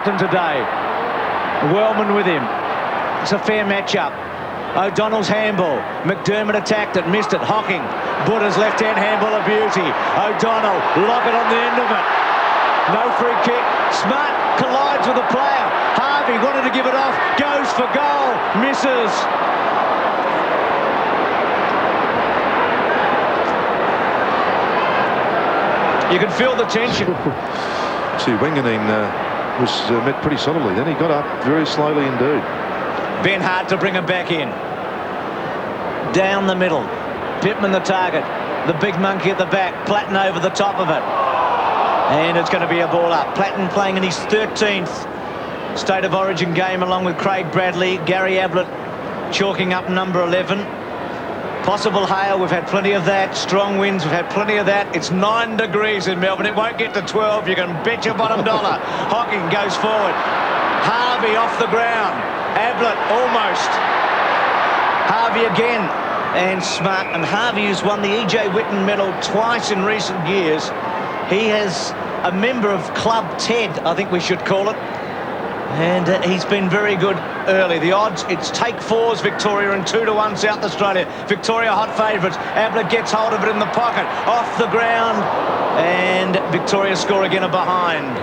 Today, Wellman with him. It's a fair matchup. O'Donnell's handball. McDermott attacked it, missed it. Hocking. Buddha's left-hand handball of beauty. O'Donnell, Lockett on the end of it. No free kick. Smart collides with a player. Harvey wanted to give it off. Goes for goal. Misses. You can feel the tension. See, Wanganeen was met pretty solidly. Then he got up very slowly indeed. Ben Hart to bring him back in. Down the middle. Pittman the target. The big monkey at the back. Platten over the top of it. And it's going to be a ball up. Platten playing in his 13th State of Origin game along with Craig Bradley. Gary Ablett chalking up number 11. Possible hail, we've had plenty of that. Strong winds, we've had plenty of that. It's 9 degrees in Melbourne. It won't get to 12. You can bet your bottom dollar. Hocking goes forward. Harvey off the ground. Ablett almost. Harvey again. And Smart. And Harvey has won the E.J. Whitten medal twice in recent years. He has a member of Club Ted, I think we should call it. And he's been very good early. The odds, it's take fours Victoria and 2-1 South Australia. Victoria hot favourites. Ablett gets hold of it in the pocket. Off the ground. And Victoria score again a behind.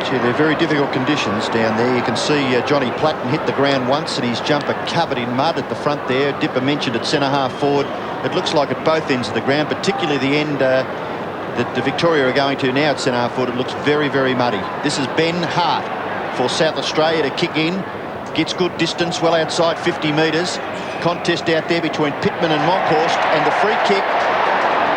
Gee, they're very difficult conditions down there. You can see Johnny Platten hit the ground once and his jumper covered in mud at the front there. Dipper mentioned at centre half forward. It looks like at both ends of the ground, particularly the end that the Victoria are going to now at centre half forward. It looks very, very muddy. This is Ben Hart for South Australia to kick in. Gets good distance, well outside 50 metres. Contest out there between Pittman and Monkhorst, and the free kick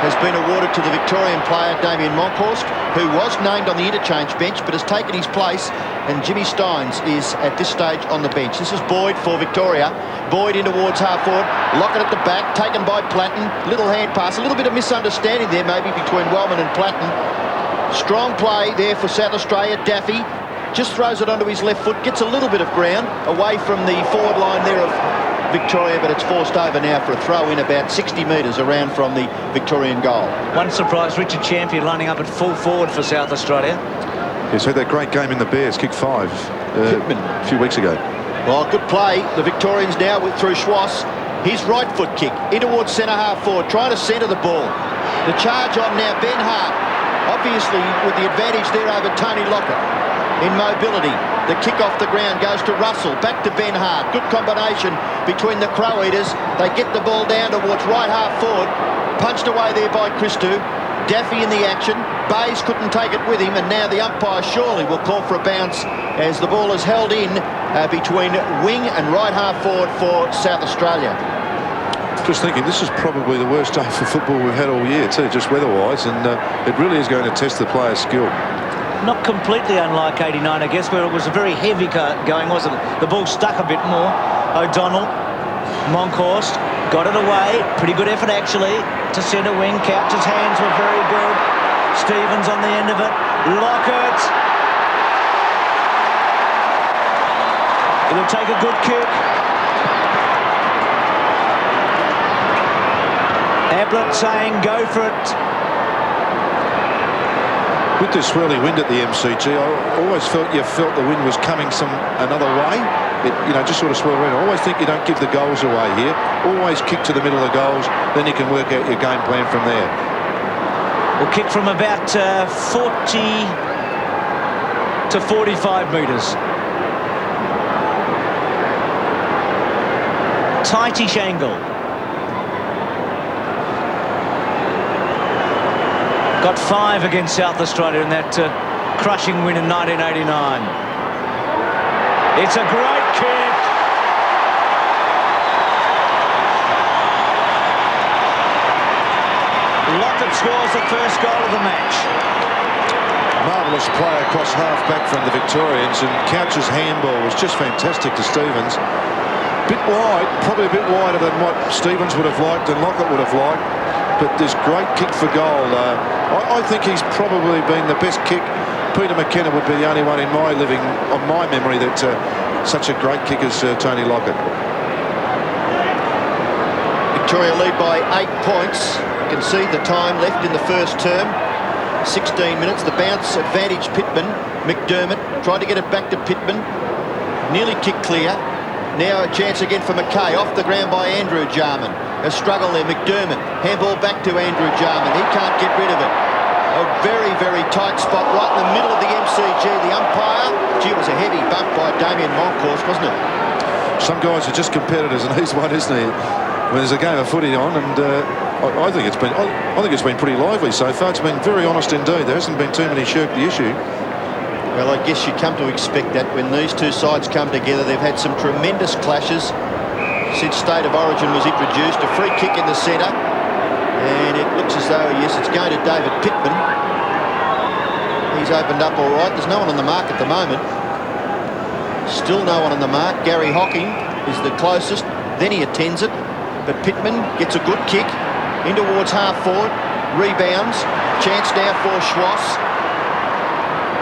has been awarded to the Victorian player Damien Monkhorst, who was named on the interchange bench but has taken his place, and Jimmy Steins is at this stage on the bench. This is Boyd for Victoria. Boyd in towards half forward. Lockett at the back, taken by Platten. Little hand pass, a little bit of misunderstanding there maybe between Wellman and Platten. Strong play there for South Australia. Daffy just throws it onto his left foot, gets a little bit of ground away from the forward line there of Victoria, but it's forced over now for a throw in about 60 metres around from the Victorian goal. One surprise, Richard Champion lining up at full forward for South Australia. Yes, had that great game in the Bears, kick 5 a few weeks ago. Well, good play. The Victorians now through Schwass. His right foot kick in towards centre half forward, trying to centre the ball. The charge on now, Ben Hart, obviously with the advantage there over Tony Lockett in mobility. The kick off the ground goes to Russell, back to Ben Hart. Good combination between the Crow Eaters. They get the ball down towards right half forward. Punched away there by Christou. Daffy in the action. Bayes couldn't take it with him, and now the umpire surely will call for a bounce as the ball is held in between wing and right half forward for South Australia. Just thinking, this is probably the worst day for football we've had all year too, just weather-wise, and it really is going to test the player's skill. Not completely unlike 89, I guess, where it was a very heavy going, wasn't it? The ball stuck a bit more. O'Donnell, Monkhorst, got it away. Pretty good effort, actually, to centre wing. Couch's hands were very good. Stevens on the end of it. Lockett. It'll take a good kick. Ablett saying, go for it. With the swirly wind at the MCG, I always felt the wind was coming another way. It, just sort of swirl around. I always think you don't give the goals away here. Always kick to the middle of the goals, then you can work out your game plan from there. We'll kick from about 40 to 45 metres. Tightish angle. Got 5 against South Australia in that crushing win in 1989. It's a great kick. Lockett scores the first goal of the match. Marvellous play across half-back from the Victorians, and Couch's handball was just fantastic to Stevens. Bit wide, probably a bit wider than what Stevens would have liked and Lockett would have liked. But this great kick for goal. I think he's probably been the best kick. Peter McKenna would be the only one in my memory that such a great kick as Tony Lockett. Victoria lead by 8 points. You can see the time left in the first term. 16 minutes. The bounce advantage Pittman. McDermott tried to get it back to Pittman. Nearly kicked clear. Now a chance again for Mackay. Off the ground by Andrew Jarman. A struggle there. McDermott. Handball back to Andrew Jarman. He can't get rid of it. A very, very tight spot right in the middle of the MCG. The umpire. Gee, it was a heavy bump by Damien Moncourse, wasn't it? Some guys are just competitors, and he's one, isn't he? When there's a game of footy on, and I think it's been pretty lively so far. It's been very honest indeed. There hasn't been too many shirk the issue. Well, I guess you come to expect that when these two sides come together. They've had some tremendous clashes since State of Origin was introduced. A free kick in the centre, and it looks as though, yes, it's going to David Pittman. He's opened up all right. There's no one on the mark at the moment. Still no one on the mark. Gary Hocking is the closest. Then he attends it. But Pittman gets a good kick in towards half forward. Rebounds. Chance now for Schwass.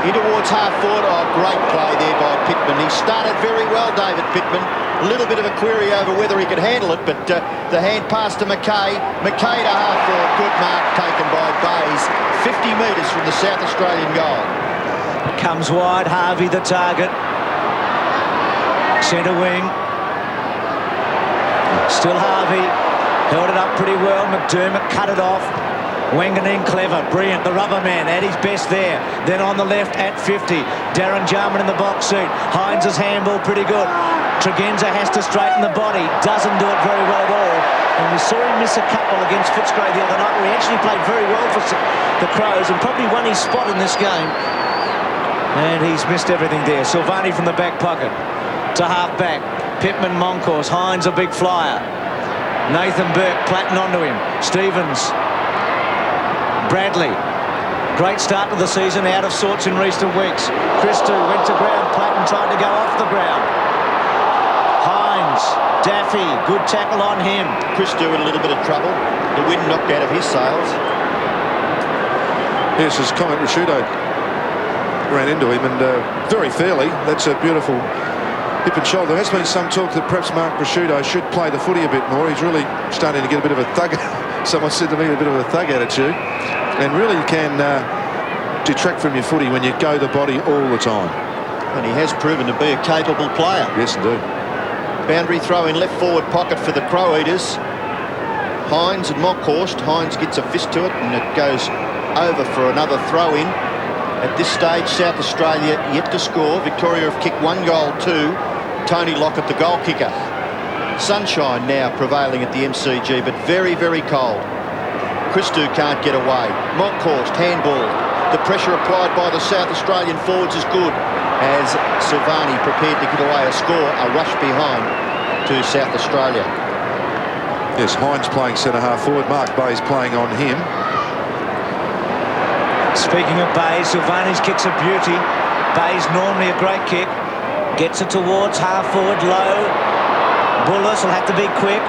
In towards half forward. Oh, great play there by Pittman. He started very well, David Pittman. A little bit of a query over whether he could handle it, but the hand pass to Mackay. Mackay to half forward. Good mark taken by Bays. 50 metres from the South Australian goal. Comes wide. Harvey the target. Centre wing. Still Harvey. Held it up pretty well. McDermott cut it off. Wanganeen clever, brilliant. The rubber man at his best there. Then on the left at 50. Darren Jarman in the box seat. Hines' handball pretty good. Tregenza has to straighten the body. Doesn't do it very well at all. And we saw him miss a couple against Fitzroy the other night, where he actually played very well for the Crows and probably won his spot in this game. And he's missed everything there. Silvani from the back pocket to half back. Pittman, Moncourse. Hines a big flyer. Nathan Burke platting onto him. Stevens. Bradley. Great start to the season, out of sorts in recent weeks. Christou went to ground. Platten tried to go off the ground. Hines. Daffy. Good tackle on him. Christou in a little bit of trouble. The wind knocked out of his sails. Yes, as Comment Rashudo ran into him, and very fairly. That's a beautiful hip and shoulder. There has been some talk that perhaps Mark Rashudo should play the footy a bit more. He's really starting to get a bit of a thug. Someone said to me, a bit of a thug attitude, and really can detract from your footy when you go the body all the time. And he has proven to be a capable player. Yes, indeed. Boundary throw in left forward pocket for the Crow Eaters. Hines and Moncourse. Hines gets a fist to it, and it goes over for another throw in. At this stage, South Australia yet to score. Victoria have kicked 1-2. Tony Lockett, the goal kicker. Sunshine now prevailing at the MCG, but very, very cold. Christou can't get away. Moncourse, handball. The pressure applied by the South Australian forwards is good, as Silvani prepared to give away a score, a rush behind to South Australia. Yes, Hines playing centre-half forward. Mark Bayes playing on him. Speaking of Bayes, Silvani's kick's a beauty. Bayes normally a great kick. Gets it towards half forward, low. Bullis will have to be quick.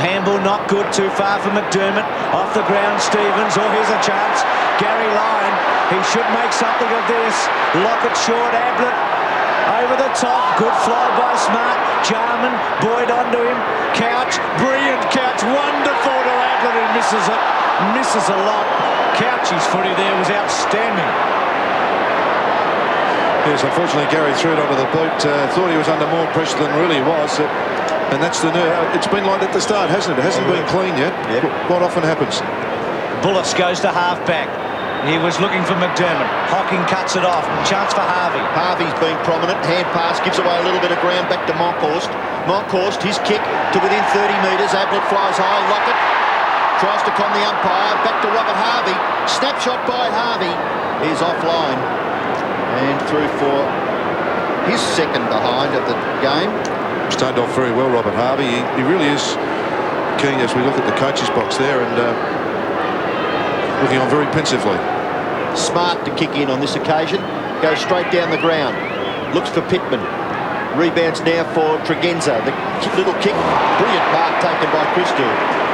Handball not good, too far for McDermott. Off the ground, Stevens. Oh, here's a chance. Gary Lyon. He should make something of this. Lockett short, Ablett over the top. Good fly by Smart. Jarman, Boyd onto him. Couch, brilliant Couch. Wonderful to Ablett, who misses it. Misses a lot. Couch's footy there was outstanding. Yes, unfortunately Gary threw it onto the boot. Thought he was under more pressure than really was. And that's the it's been like that at the start, hasn't it? It hasn't been clean yet. Yep. What often happens? Bullis goes to half back. He was looking for McDermott. Hocking cuts it off. Chance for Harvey. Harvey's been prominent. Hand pass gives away a little bit of ground back to Moncourse. Moncourse, his kick to within 30 metres. Ablett flies high. Lockett tries to con the umpire. Back to Robert Harvey. Snapshot by Harvey is offline. And through for his second behind of the game. Started off very well, Robert Harvey. He really is keen as we look at the coach's box there, and looking on very pensively. Smart to kick in on this occasion. Goes straight down the ground. Looks for Pittman. Rebounds now for Tregenza. The little kick. Brilliant mark taken by Christou.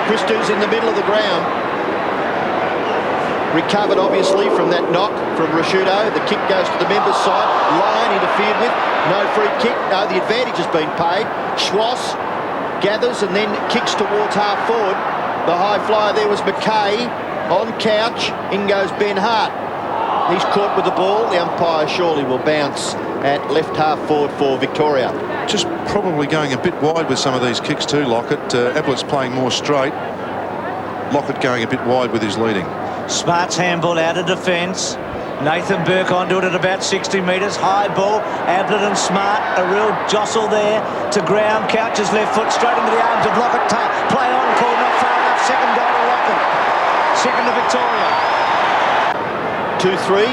Christou's in the middle of the ground. Recovered, obviously, from that knock from Rashudo. The kick goes to the members' side. Lyon interfered with. No free kick. No, the advantage has been paid. Schwass gathers and then kicks towards half forward. The high flyer there was Mackay. On Couch, in goes Ben Hart. He's caught with the ball. The umpire surely will bounce at left half forward for Victoria. Just probably going a bit wide with some of these kicks too, Lockett. Ablett's playing more straight. Lockett going a bit wide with his leading. Smart's handball out of defence. Nathan Burke onto it at about 60 metres. High ball. Ablett and Smart. A real jostle there to ground. Couch's left foot straight into the arms of Lockett. Play on, call not far enough. Second goal to Lockett. Second to Victoria. 2-3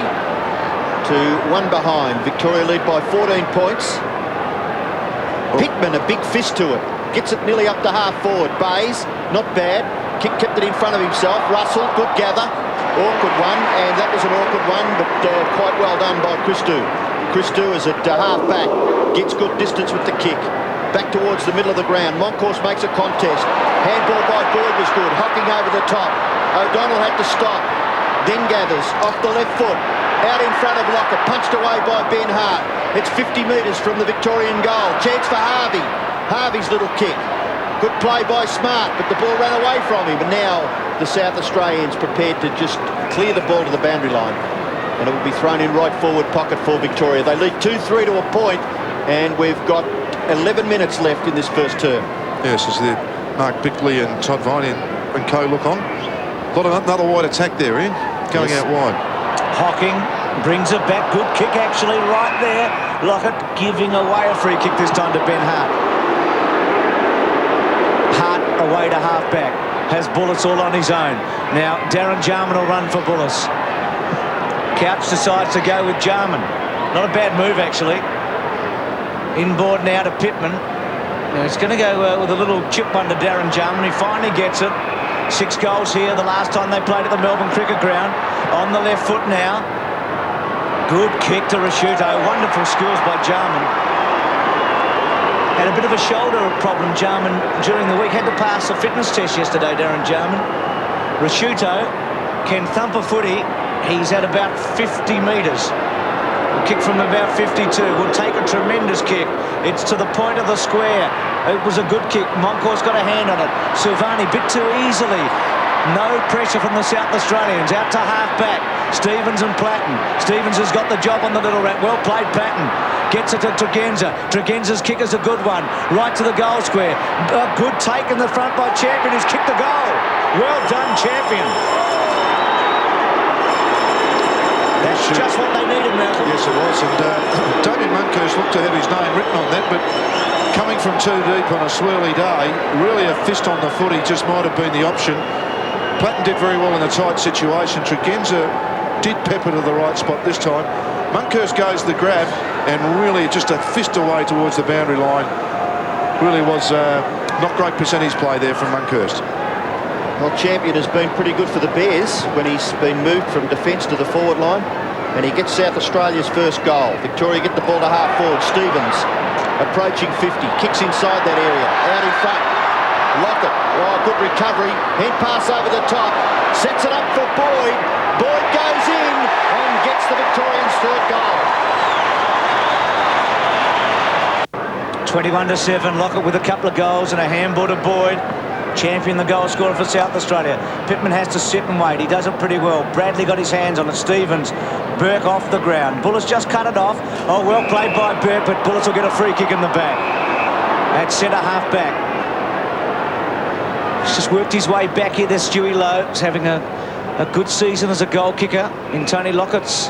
to 1 behind. Victoria lead by 14 points. Pittman, a big fist to it. Gets it nearly up to half forward. Bays, not bad. Kept it in front of himself. Russell, good gather. Awkward one, and that was an awkward one, but quite well done by Christou. Christou is at half back. Gets good distance with the kick. Back towards the middle of the ground. Moncourse makes a contest. Handball by Boyd was good. Hocking over the top. O'Donnell had to stop. Then gathers off the left foot. Out in front of Lockett. Punched away by Ben Hart. It's 50 metres from the Victorian goal. Chance for Harvey. Harvey's little kick. Good play by Smart, but the ball ran away from him. And now the South Australians prepared to just clear the ball to the boundary line. And it will be thrown in right forward pocket for Victoria. They lead 2-3 to a point, and we've got 11 minutes left in this first term. Yes, as the Mark Bickley and Ted Whitten and co look on. Another wide attack there, Ian. Going out wide. Hocking brings it back. Good kick, actually, right there. Lockett giving away a free kick this time to Ben Hart. Hart away to half-back. Has Bullis all on his own. Now, Darren Jarman will run for Bullis. Couch decides to go with Jarman. Not a bad move, actually. Inboard now to Pittman. Now, he's going to go with a little chip under Darren Jarman. He finally gets it. 6 goals here the last time they played at the Melbourne Cricket Ground. On the left foot now. Good kick to Rasciuto. Wonderful skills by Jarman. Had a bit of a shoulder problem, Jarman, during the week. Had to pass a fitness test yesterday, Darren Jarman. Rasciuto can thump a footy. He's at about 50 metres. A kick from about 52. Will take a tremendous kick. It's to the point of the square. It was a good kick. Moncourse got a hand on it. Silvani bit too easily. No pressure from the South Australians. Out to half-back. Stevens and Platten. Stevens has got the job on the little rat. Well played, Platten. Gets it to Tregenza. Tregenza's kick is a good one. Right to the goal square. A good take in the front by Champion, who's kicked the goal. Well done, Champion. That's just what they needed, Malcolm. Yes, it was. And Damien Moncourse looked to have his name written on that, but coming from too deep on a swirly day, really a fist on the footy just might have been the option. Platten did very well in a tight situation. Tregenza did pepper to the right spot this time. Moncourse goes the grab, and really just a fist away towards the boundary line. Really was not great percentage play there from Moncourse. Well, Champion has been pretty good for the Bears when he's been moved from defence to the forward line, and he gets South Australia's first goal. Victoria get the ball to half forward. Stevens approaching 50, kicks inside that area, out in front. Lockett, oh, good recovery, hand pass over the top, sets it up for Boyd. Boyd goes in and gets the Victorians' third goal. 21-7, Lockett with a couple of goals and a handball to Boyd. Champion the goal scorer for South Australia. Pittman has to sit and wait. He does it pretty well. Bradley got his hands on it. Stevens, Burke off the ground. Bullis just cut it off. Oh, well played by Burke, but Bullis will get a free kick in the back. At centre half back. He's just worked his way back here. There's Stewie Lowe. He's having a good season as a goal kicker in Tony Lockett's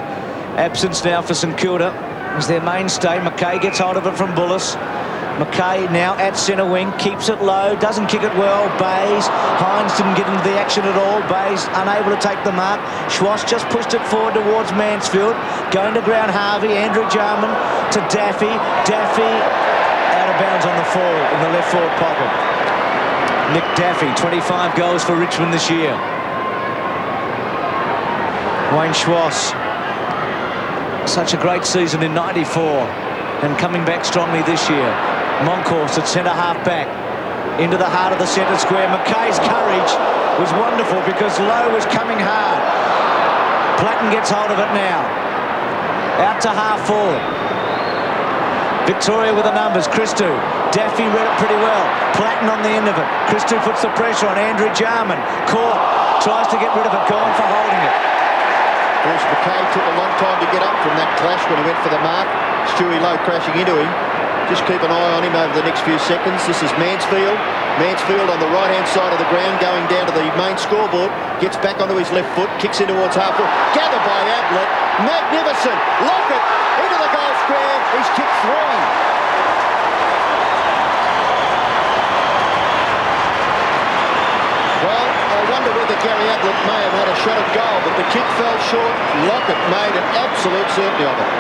absence now for St Kilda. He's their mainstay. McKay gets hold of it from Bullis. McKay now at centre wing, keeps it low, doesn't kick it well. Bays, Hines didn't get into the action at all. Bays unable to take the mark. Schwass just pushed it forward towards Mansfield. Going to ground Harvey, Andrew Jarman to Daffy. Daffy out of bounds on the forward, in the left forward pocket. Nick Daffy, 25 goals for Richmond this year. Wayne Schwass, such a great season in '94 and coming back strongly this year. Moncourse at centre half back into the heart of the centre square. McKay's courage was wonderful because Lowe was coming hard. Platten gets hold of it now. Out to half forward. Victoria with the numbers. Christou. Daffy read it pretty well. Platten on the end of it. Christou puts the pressure on Andrew Jarman. Caught. tries to get rid of it, gone for holding it. Of course, McKay took a long time to get up from that clash when he went for the mark. Stewie Lowe crashing into him. Just keep an eye on him over the next few seconds. This is Mansfield. Mansfield on the right-hand side of the ground, going down to the main scoreboard. Gets back onto his left foot, kicks in towards half foot. Gathered by Ablett. Magnificent. Lockett into the goal square. He's kicked 3. Well, I wonder whether Gary Ablett may have had a shot at goal, but the kick fell short. Lockett made an absolute certainty of it.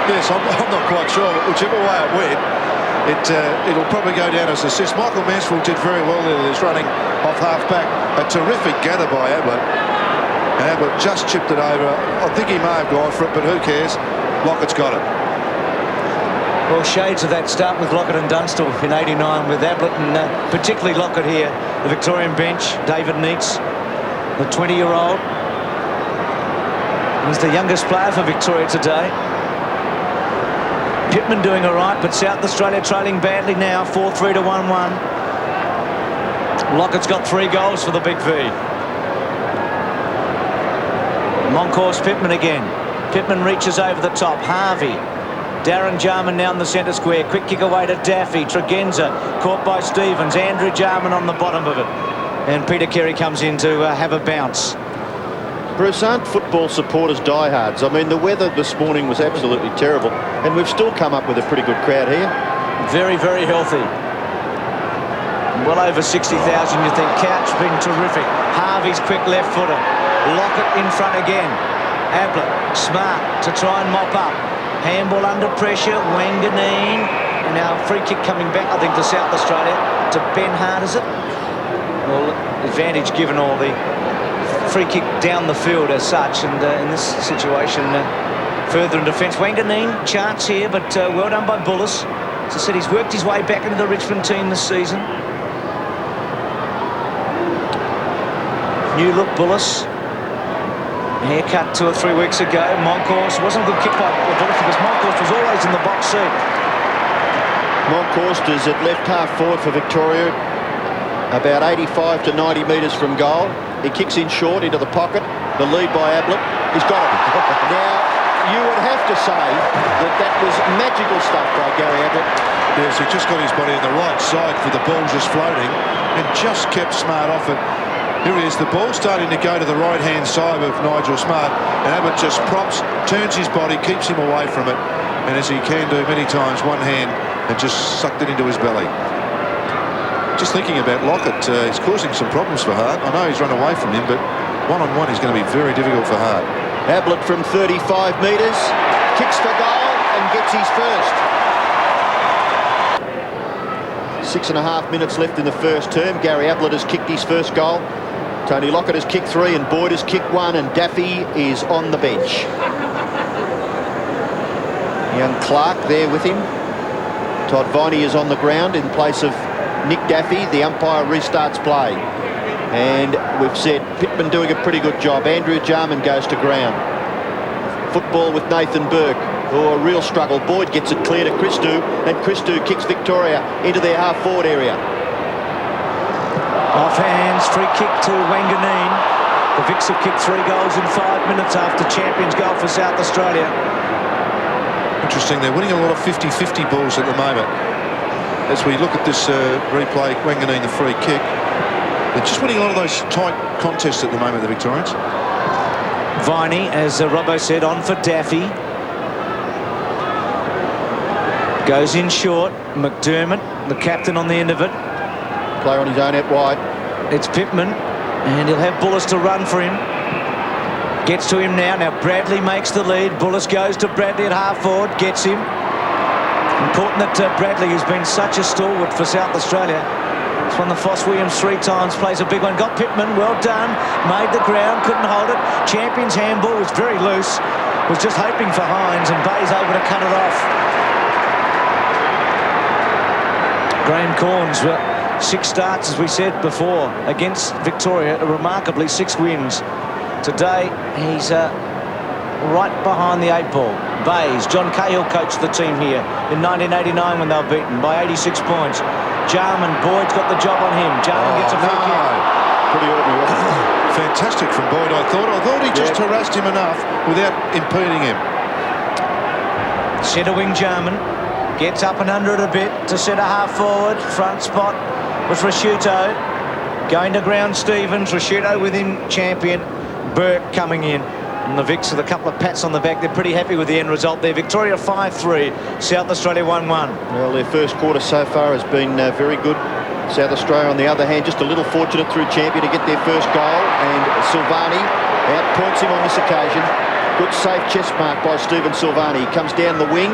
Yes, I'm not quite sure, but whichever way it went, it'll probably go down as assist. Michael Mansfield did very well there. He's running off half-back. A terrific gather by Ablett. And Ablett just chipped it over. I think he may have gone for it, but who cares? Lockett's got it. Well, shades of that start with Lockett and Dunstall in '89 with Ablett and particularly Lockett here. The Victorian bench, David Neitz, the 20-year-old. He's the youngest player for Victoria today. Pittman doing all right, but South Australia trailing badly now, 4-3 to 1-1. Lockett's got 3 goals for the Big V. Moncourse Pittman again. Pittman reaches over the top. Harvey. Darren Jarman now in the centre square. Quick kick away to Daffy. Tregenza caught by Stevens. Andrew Jarman on the bottom of it. And Peter Carey comes in to have a bounce. Bruce, aren't football supporters diehards? I mean, the weather this morning was absolutely terrible, and we've still come up with a pretty good crowd here. Very, very healthy. Well over 60,000, you think. Couch been terrific. Harvey's quick left footer. Lockett in front again. Ablett, smart to try and mop up. Handball under pressure. Wanganeen. And now free kick coming back, I think, to South Australia. To Ben Hart, is it? Well, advantage given all the free kick down the field as such, and in this situation further in defence. Wanganeen chance here, but well done by Bullis. As I said, he's worked his way back into the Richmond team this season. New look Bullis. Haircut 2 or 3 weeks ago. Moncourse wasn't a good kick by Bullis because Moncourse was always in the box seat. Moncourse is at left half forward for Victoria, about 85 to 90 metres from goal. He kicks in short into the pocket. The lead by Ablett. He's got it. Now, you would have to say that was magical stuff by Gary Ablett. Yes, he just got his body on the right side for the ball just floating and just kept Smart off it. Here he is. The ball's starting to go to the right-hand side of Nigel Smart, and Ablett just props, turns his body, keeps him away from it, and as he can do many times, one hand and just sucked it into his belly. Just thinking about Lockett, he's causing some problems for Hart. I know he's run away from him, but one-on-one is going to be very difficult for Hart. Ablett from 35 metres, kicks for goal and gets his first. 6.5 minutes left in the first term. Gary Ablett has kicked his first goal. Tony Lockett has kicked 3 and Boyd has kicked 1, and Daffy is on the bench. Young Clark there with him. Todd Viney is on the ground in place of Nick Daffy. The umpire restarts play. And we've said Pittman doing a pretty good job. Andrew Jarman goes to ground. Football with Nathan Burke. Oh, a real struggle. Boyd gets it clear to Christou, and Christou kicks Victoria into their half-forward area. Off hands, free kick to Wanganeen. The Vics have kicked 3 goals in 5 minutes after champions goal for South Australia. Interesting, they're winning a lot of 50-50 balls at the moment. As we look at this replay, Wanganeen the free kick, they're just winning a lot of those tight contests at the moment, the Victorians. Viney, as Robbo said, on for Daffy. Goes in short. McDermott, the captain, on the end of it. Player on his own out wide. It's Pittman, and he'll have Bullis to run for him. Gets to him now. Now Bradley makes the lead. Bullis goes to Bradley at half forward, gets him. Important that Bradley, who's been such a stalwart for South Australia, he's won the Foss Williams 3 times, plays a big one. Got Pittman, well done. Made the ground, couldn't hold it. Champions handball was very loose. Was just hoping for Hines, and Bay's able to cut it off. Graham Corns, 6 starts, as we said before, against Victoria, remarkably 6 wins. Today, he's right behind the 8 ball. Bays, John Cahill coached the team here in 1989 when they were beaten by 86 points. Jarman, Boyd's got the job on him. Jarman gets a free kick. pretty ordinary, wasn't it? Fantastic from Boyd, I thought he just harassed him enough without impeding him. Centre wing German gets up and under it a bit to centre half forward. Front spot was Rasciuto. Going to ground Stevens. Rasciuto with him, champion. Burke coming in. And the Vicks with a couple of pats on the back. They're pretty happy with the end result there. Victoria 5-3, South Australia 1-1. Well, their first quarter so far has been very good. South Australia, on the other hand, just a little fortunate through Champion to get their first goal. And Silvani outpoints him on this occasion. Good safe chest mark by Stephen Silvani. He comes down the wing.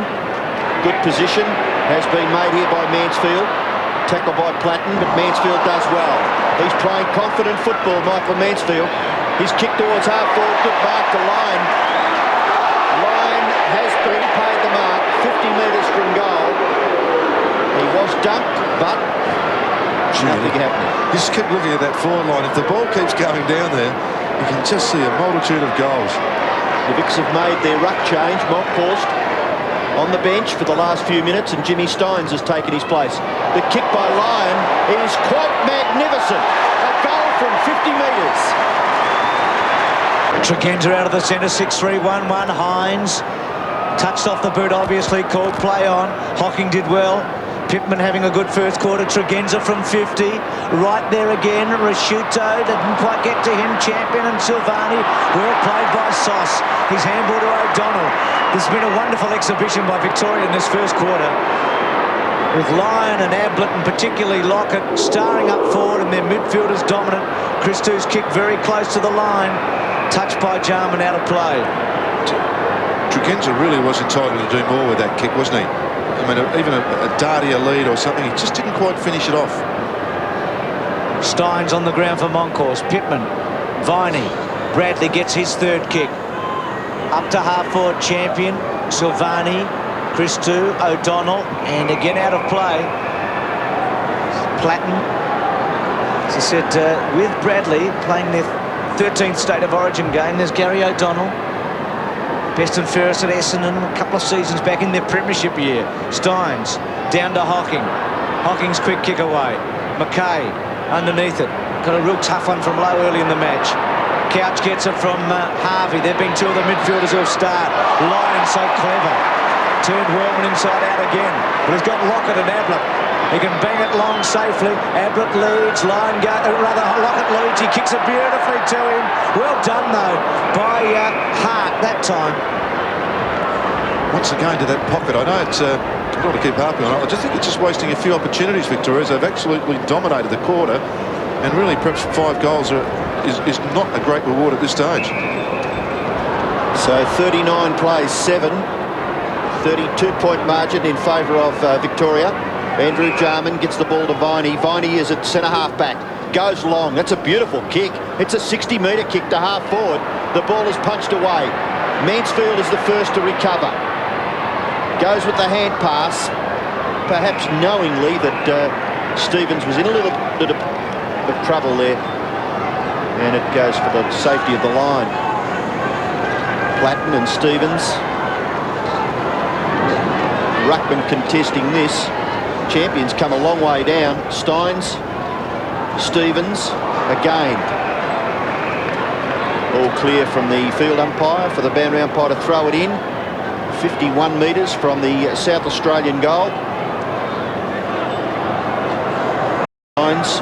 Good position has been made here by Mansfield. Tackled by Platten, but Mansfield does well. He's playing confident football, Michael Mansfield. He's kicked towards half forward. Good mark to Lyon. Lyon has been paid the mark, 50 metres from goal. He was dumped, but nothing happening. Just keep looking at that forward line. If the ball keeps going down there, you can just see a multitude of goals. The Vicks have made their ruck change. Monkhorst on the bench for the last few minutes, and Jimmy Steins has taken his place. The kick by Lyon is quite magnificent. A goal from 50 metres. Tregenza out of the centre, 6-3-1-1. Hines touched off the boot, obviously called play on. Hocking did well. Pittman having a good first quarter. Tregenza from 50. Right there again. Rasciuto didn't quite get to him. Champion and Silvani. Well played by Sauce. His handball to O'Donnell. This has been a wonderful exhibition by Victoria in this first quarter, with Lyon and Ablett and particularly Lockett starring up forward and their midfielders dominant. Christou's kick very close to the line. Touched by Jarman, out of play. Tregenza really was entitled to do more with that kick, wasn't he? I mean, even a Dardia lead or something, he just didn't quite finish it off. Steins on the ground for Monkhorst. Pittman, Viney, Bradley gets his third kick. Up to half forward, Champion, Silvani, Christou, O'Donnell, and again out of play. Platten, as I said, with Bradley playing their 13th State of Origin game. There's Gary O'Donnell, best and fairest at Essendon a couple of seasons back in their premiership year. Steins down to Hocking. Hocking's quick kick away. McKay underneath it. Got a real tough one from low early in the match. Couch gets it from Harvey. There have been two of the midfielders who have started. Lyon so clever. Turned Wellman inside out again. But he's got Lockett and Ablett. He can bang it long safely. Ablett leads. Lockett leads. He kicks it beautifully to him. Well done, though, by Hart that time. Once again to that pocket. I know it's... I don't want to keep harping on it. I just think it's just wasting a few opportunities, Victoria. They've absolutely dominated the quarter. And really, perhaps 5 goals is not a great reward at this stage. So 39 plays 7. 32-point margin in favour of Victoria. Andrew Jarman gets the ball to Viney. Viney is at centre half back. Goes long. That's a beautiful kick. It's a 60-metre kick to half forward. The ball is punched away. Mansfield is the first to recover. Goes with the hand pass, perhaps knowingly that Stevens was in a little bit of trouble there. And it goes for the safety of the line. Platten and Stevens. Ruckman contesting this. Champions come a long way down. Steins, Stevens again. All clear from the field umpire for the boundary umpire to throw it in. 51 metres from the South Australian goal. Steins,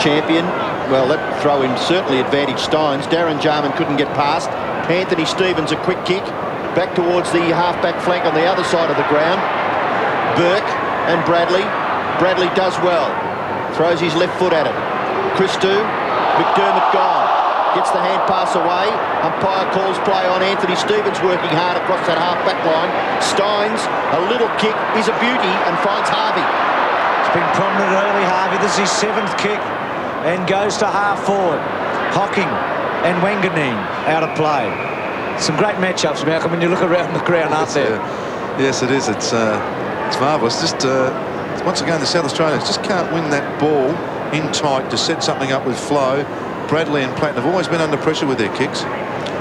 Champion. Well, that throw-in certainly advantaged Steins. Darren Jarman couldn't get past. Anthony Stevens, a quick kick. Back towards the half-back flank on the other side of the ground. Burke and Bradley. Bradley does well. Throws his left foot at it. Christou. McDermott gone. Gets the hand pass away. Umpire calls play on. Anthony Stevens working hard across that half-back line. Steins, a little kick, is a beauty and finds Harvey. It's been prominent early, Harvey. This is his 7th kick and goes to half forward. Hocking and Wanganeen out of play. Some great matchups, Malcolm, when you look around the ground, aren't there? Yes, it is. It's marvellous. Just once again, the South Australians just can't win that ball in tight to set something up with flow. Bradley and Platten have always been under pressure with their kicks.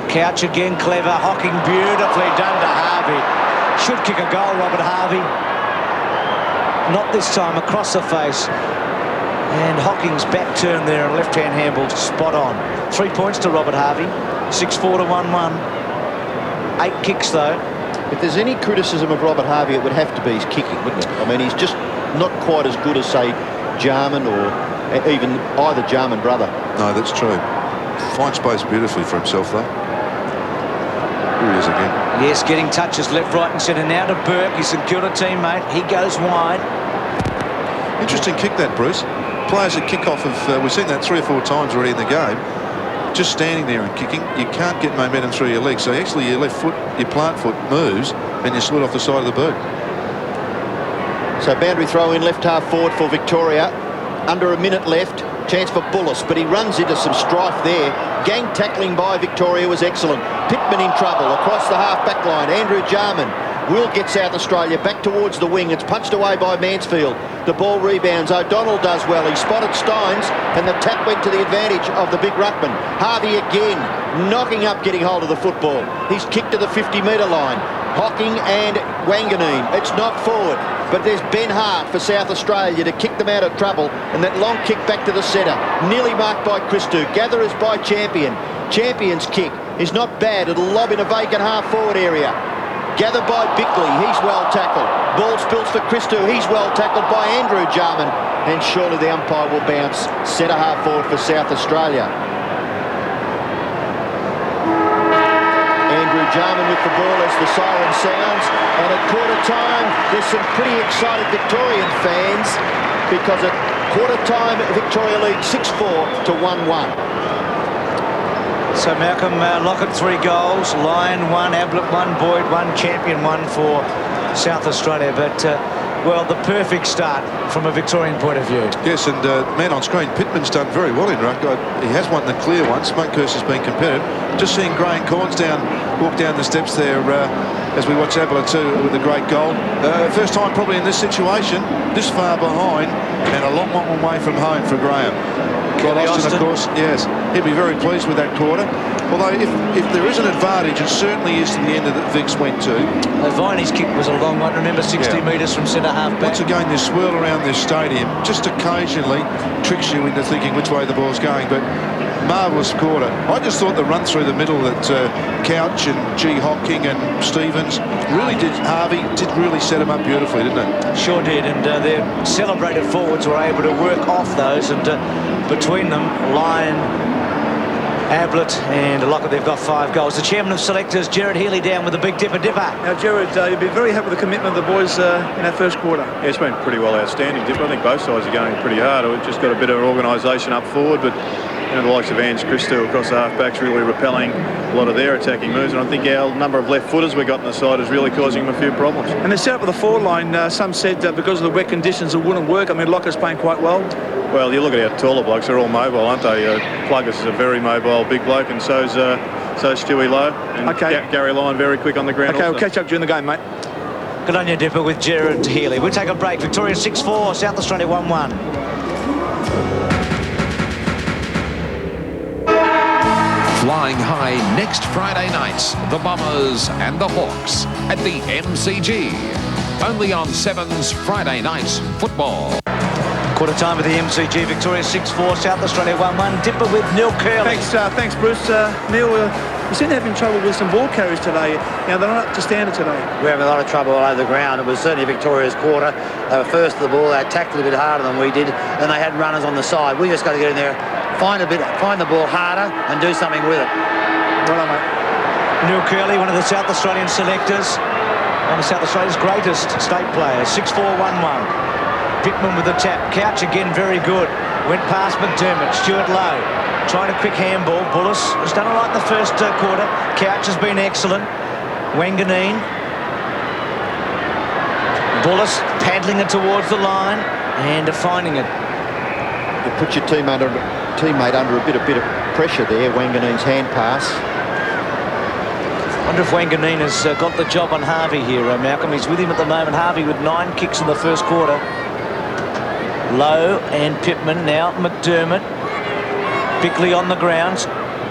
Couch again, clever. Hocking beautifully done to Harvey. Should kick a goal, Robert Harvey. Not this time, across the face. And Hocking's back turn there and left-hand handball spot on. 3 points to Robert Harvey. 6-4 to 1-1. 8 kicks, though. If there's any criticism of Robert Harvey, it would have to be his kicking, wouldn't it? I mean, he's just not quite as good as, say, Jarman or even either Jarman brother. No, that's true. Finds space beautifully for himself, though. Here he is again. Yes, getting touches left, right and centre. Now to Burke, his St Kilda teammate. He goes wide. Interesting kick that, Bruce. Players at kick-off we've seen that 3 or 4 times already in the game. Just standing there and kicking, you can't get momentum through your legs. So actually your left foot, your plant foot moves and you slid off the side of the boot. So boundary throw in left half forward for Victoria. Under a minute left. Chance for Bullis, but he runs into some strife there. Gang tackling by Victoria was excellent. Pittman in trouble across the half-back line. Andrew Jarman. Will get South Australia back towards the wing. It's punched away by Mansfield. The ball rebounds. O'Donnell does well. He spotted Steins, and the tap went to the advantage of the big ruckman. Harvey again, knocking up, getting hold of the football. He's kicked to the 50-metre line. Hocking and Wanganeen. It's knocked forward, but there's Ben Hart for South Australia to kick them out of trouble, and that long kick back to the centre. Nearly marked by Christou. Gatherers by Champion. Champion's kick is not bad. It'll lob in a vacant half-forward area. Gathered by Bickley, he's well tackled. Ball spills for Christou, he's well tackled by Andrew Jarman. And surely the umpire will bounce. Centre half forward for South Australia. Andrew Jarman with the ball as the siren sounds. And at quarter time, there's some pretty excited Victorian fans because at quarter time, Victoria leads 6-4 to 1-1. So Malcolm Lockett 3 goals, Lyon 1, Ablett 1, Boyd 1, Champion 1 for South Australia. But well, the perfect start from a Victorian point of view. Yes, and man on screen, Pittman's done very well in ruck. He has won the clear once. Monkhurst has been competitive. Just seeing Graham Corns walk down the steps there as we watch Ablett too with a great goal. First time probably in this situation, this far behind, and a long way from home for Graham. Austin, of course, yes, he'd be very pleased with that quarter. Although if there is an advantage, it certainly is to the end that Vicks went to. Viney's kick was a long one. Remember, 60 metres from centre half back. Once again, this swirl around this stadium just occasionally tricks you into thinking which way the ball's going. But marvellous quarter. I just thought the run through the middle that Couch and G. Hocking and Stevens Harvey did really set him up beautifully, didn't it? Sure did, and their celebrated forwards were able to work off those, and between them, Lyon, Ablett and Lockett, they've got 5 goals. The chairman of selectors, Gerard Healy, down with the big dipper. Now, Gerard, you'll be very happy with the commitment of the boys in that first quarter. Yeah, it's been pretty well outstanding, Dipper. I think both sides are going pretty hard. We've just got a bit of organisation up forward, but you know, the likes of Ange Christou across the half-backs really repelling a lot of their attacking moves, and I think our number of left-footers we got on the side is really causing them a few problems. And the setup of the forward line, some said because of the wet conditions it wouldn't work. I mean, Locket's playing quite well. Well, you look at our taller blokes, they're all mobile, aren't they? Pluggers is a very mobile big bloke, and so's Stewie Lowe, and Gary Lyon very quick on the ground. Okay, also. we'll catch up during the game, mate. Good on you, Dipper, with Gerard Healy. We'll take a break. Victoria 6-4, South Australia 1-1. Flying high next Friday night, the Bombers and the Hawks at the MCG. Only on 7's Friday Night Football. Quarter time of the MCG. Victoria 6-4, South Australia 1-1. Dipper with Neil Curley. Thanks, Bruce. Neil, we seem to have trouble with some ball carries today. They're not up to standard today. We're having a lot of trouble all over the ground. It was certainly Victoria's quarter. They were first to the ball. They attacked it a bit harder than we did, and they had runners on the side. We just got to get in there, find the ball harder, and do something with it. Well done, mate. Neil Curley, one of the South Australian selectors, one of South Australia's greatest state players. 6-4-1-1. Pittman with the tap. Couch again very good. Went past McDermott. Stuart Lowe trying a quick handball. Bullis has done all right in the first quarter. Couch has been excellent. Wanganeen. Bullis paddling it towards the line and finding it. You put your teammate under a bit of pressure there. Wanganeen's hand pass. I wonder if Wanganeen has got the job on Harvey here, Malcolm. He's with him at the moment. Harvey with 9 kicks in the first quarter. Lowe and Pittman now. McDermott. Bickley on the ground.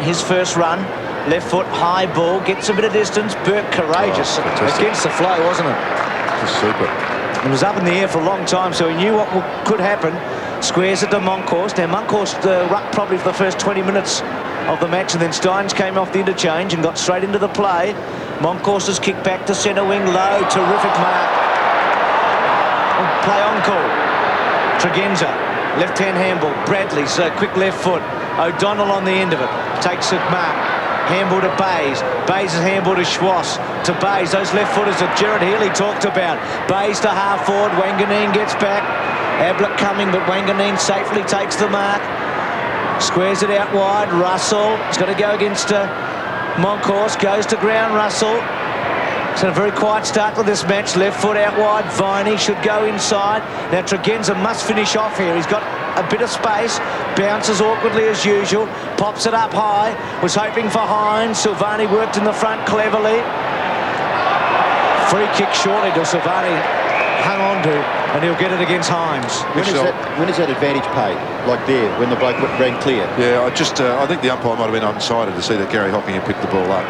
His first run. Left foot, high ball. Gets a bit of distance. Burke courageous against the flow, wasn't it? Just super. It was up in the air for a long time, so he knew what could happen. Squares it to Monkhorst. Now Monkhorst rucked probably for the first 20 minutes of the match, and then Steins came off the interchange and got straight into the play. Monkhorst has kicked back to centre wing, low, terrific mark. Play on call. Tregenza, left-hand handball. Bradley's quick left foot. O'Donnell on the end of it. Takes a mark. Handball to Bayes. Bayes' handball to Schwass. To Bayes. Those left footers that Gerard Healy talked about. Bayes to half forward. Wanganeen gets back. Ablett coming, but Wanganeen safely takes the mark. Squares it out wide. Russell has got to go against Monkhorst. Goes to ground. Russell. It's a very quiet start to this match. Left foot out wide. Viney should go inside. Now Tregenza must finish off here. He's got a bit of space. Bounces awkwardly as usual. Pops it up high. Was hoping for Hines. Silvani worked in the front cleverly. Free kick shortly to Silvani. Hung on to, and he'll get it against Hines. When is that advantage paid? Like there, when the bloke ran clear? Yeah, I think the umpire might have been undecided to see that Gary Hocking had picked the ball up.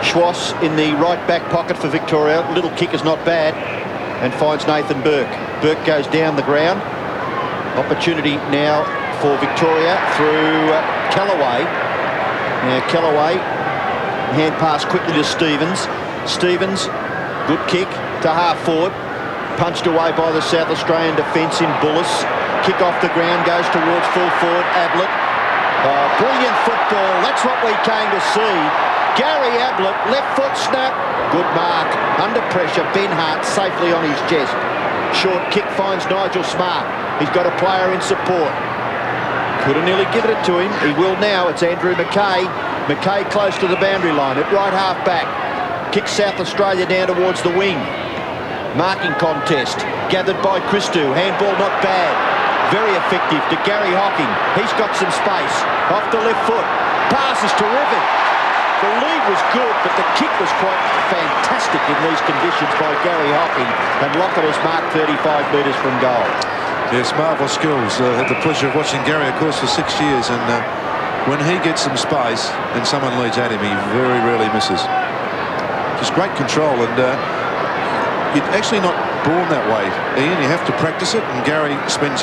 Schwass in the right back pocket for Victoria. Little kick is not bad, and finds Nathan Burke. Burke goes down the ground. Opportunity now for Victoria through Callaway. Now Callaway, hand pass quickly to Stevens. Stevens, good kick to half forward. Punched away by the South Australian defence in Bullis. Kick off the ground, goes towards full forward, Ablett. Brilliant football, that's what we came to see. Gary Ablett, left foot snap, good mark. Under pressure, Ben Hart safely on his chest. Short kick finds Nigel Smart. He's got a player in support. Could have nearly given it to him. He will now. It's Andrew McKay. McKay close to the boundary line at right half back. Kicks South Australia down towards the wing. Marking contest gathered by Christou. Handball not bad. Very effective to Gary Hocking. He's got some space. Off the left foot. Pass is terrific. The lead was good, but the kick was quite fantastic in these conditions by Gary Hocking. And Lockett has marked 35 metres from goal. Yes, marvellous skills. Had the pleasure of watching Gary, of course, for 6 years. And when he gets some space and someone leads at him, he very rarely misses. Just great control, and you're actually not born that way, Ian. You have to practice it, and Gary spends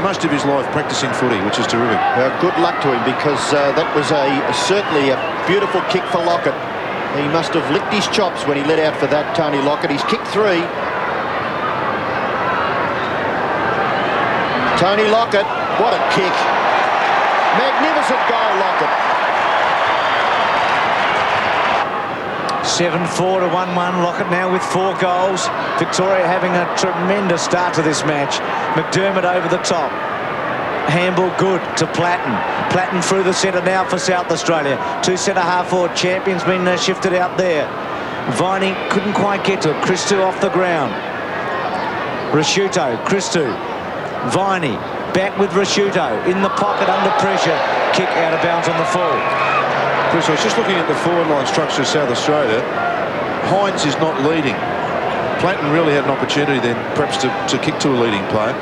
most of his life practicing footy, which is terrific. Good luck to him, because that was certainly a beautiful kick for Lockett. He must have licked his chops when he let out for that, Tony Lockett. He's kicked 3. Tony Lockett, what a kick. Magnificent goal, Lockett. 7-4 to 1-1. Lockett now with 4 goals. Victoria having a tremendous start to this match. McDermott over the top. Handball good to Platten. Platten through the centre now for South Australia. 2 centre half forward champions been shifted out there. Viney couldn't quite get to it. Christou off the ground. Rasciuto, Christou. Viney back with Rasciuto in the pocket under pressure. Kick out of bounds on the full. Chris, I was just looking at the forward line structure of South Australia. Hines is not leading. Platten really had an opportunity then perhaps to kick to a leading player.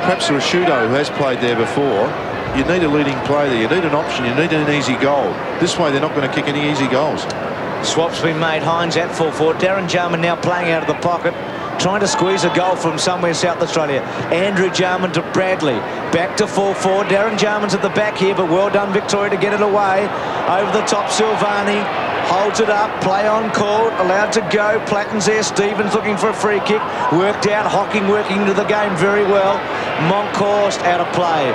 Perhaps Rasciuto, who has played there before, you need a leading player there. You need an option. You need an easy goal. This way they're not going to kick any easy goals. Swap's been made. Hines at full forward. Darren Jarman now playing out of the pocket, trying to squeeze a goal from somewhere South Australia. Andrew Jarman to Bradley. Back to full forward. Darren Jarman's at the back here, but well done Victoria to get it away. Over the top, Silvani holds it up. Play on call. Allowed to go. Platten's there. Stevens looking for a free kick. Worked out. Hocking working into the game very well. Monkhorst out of play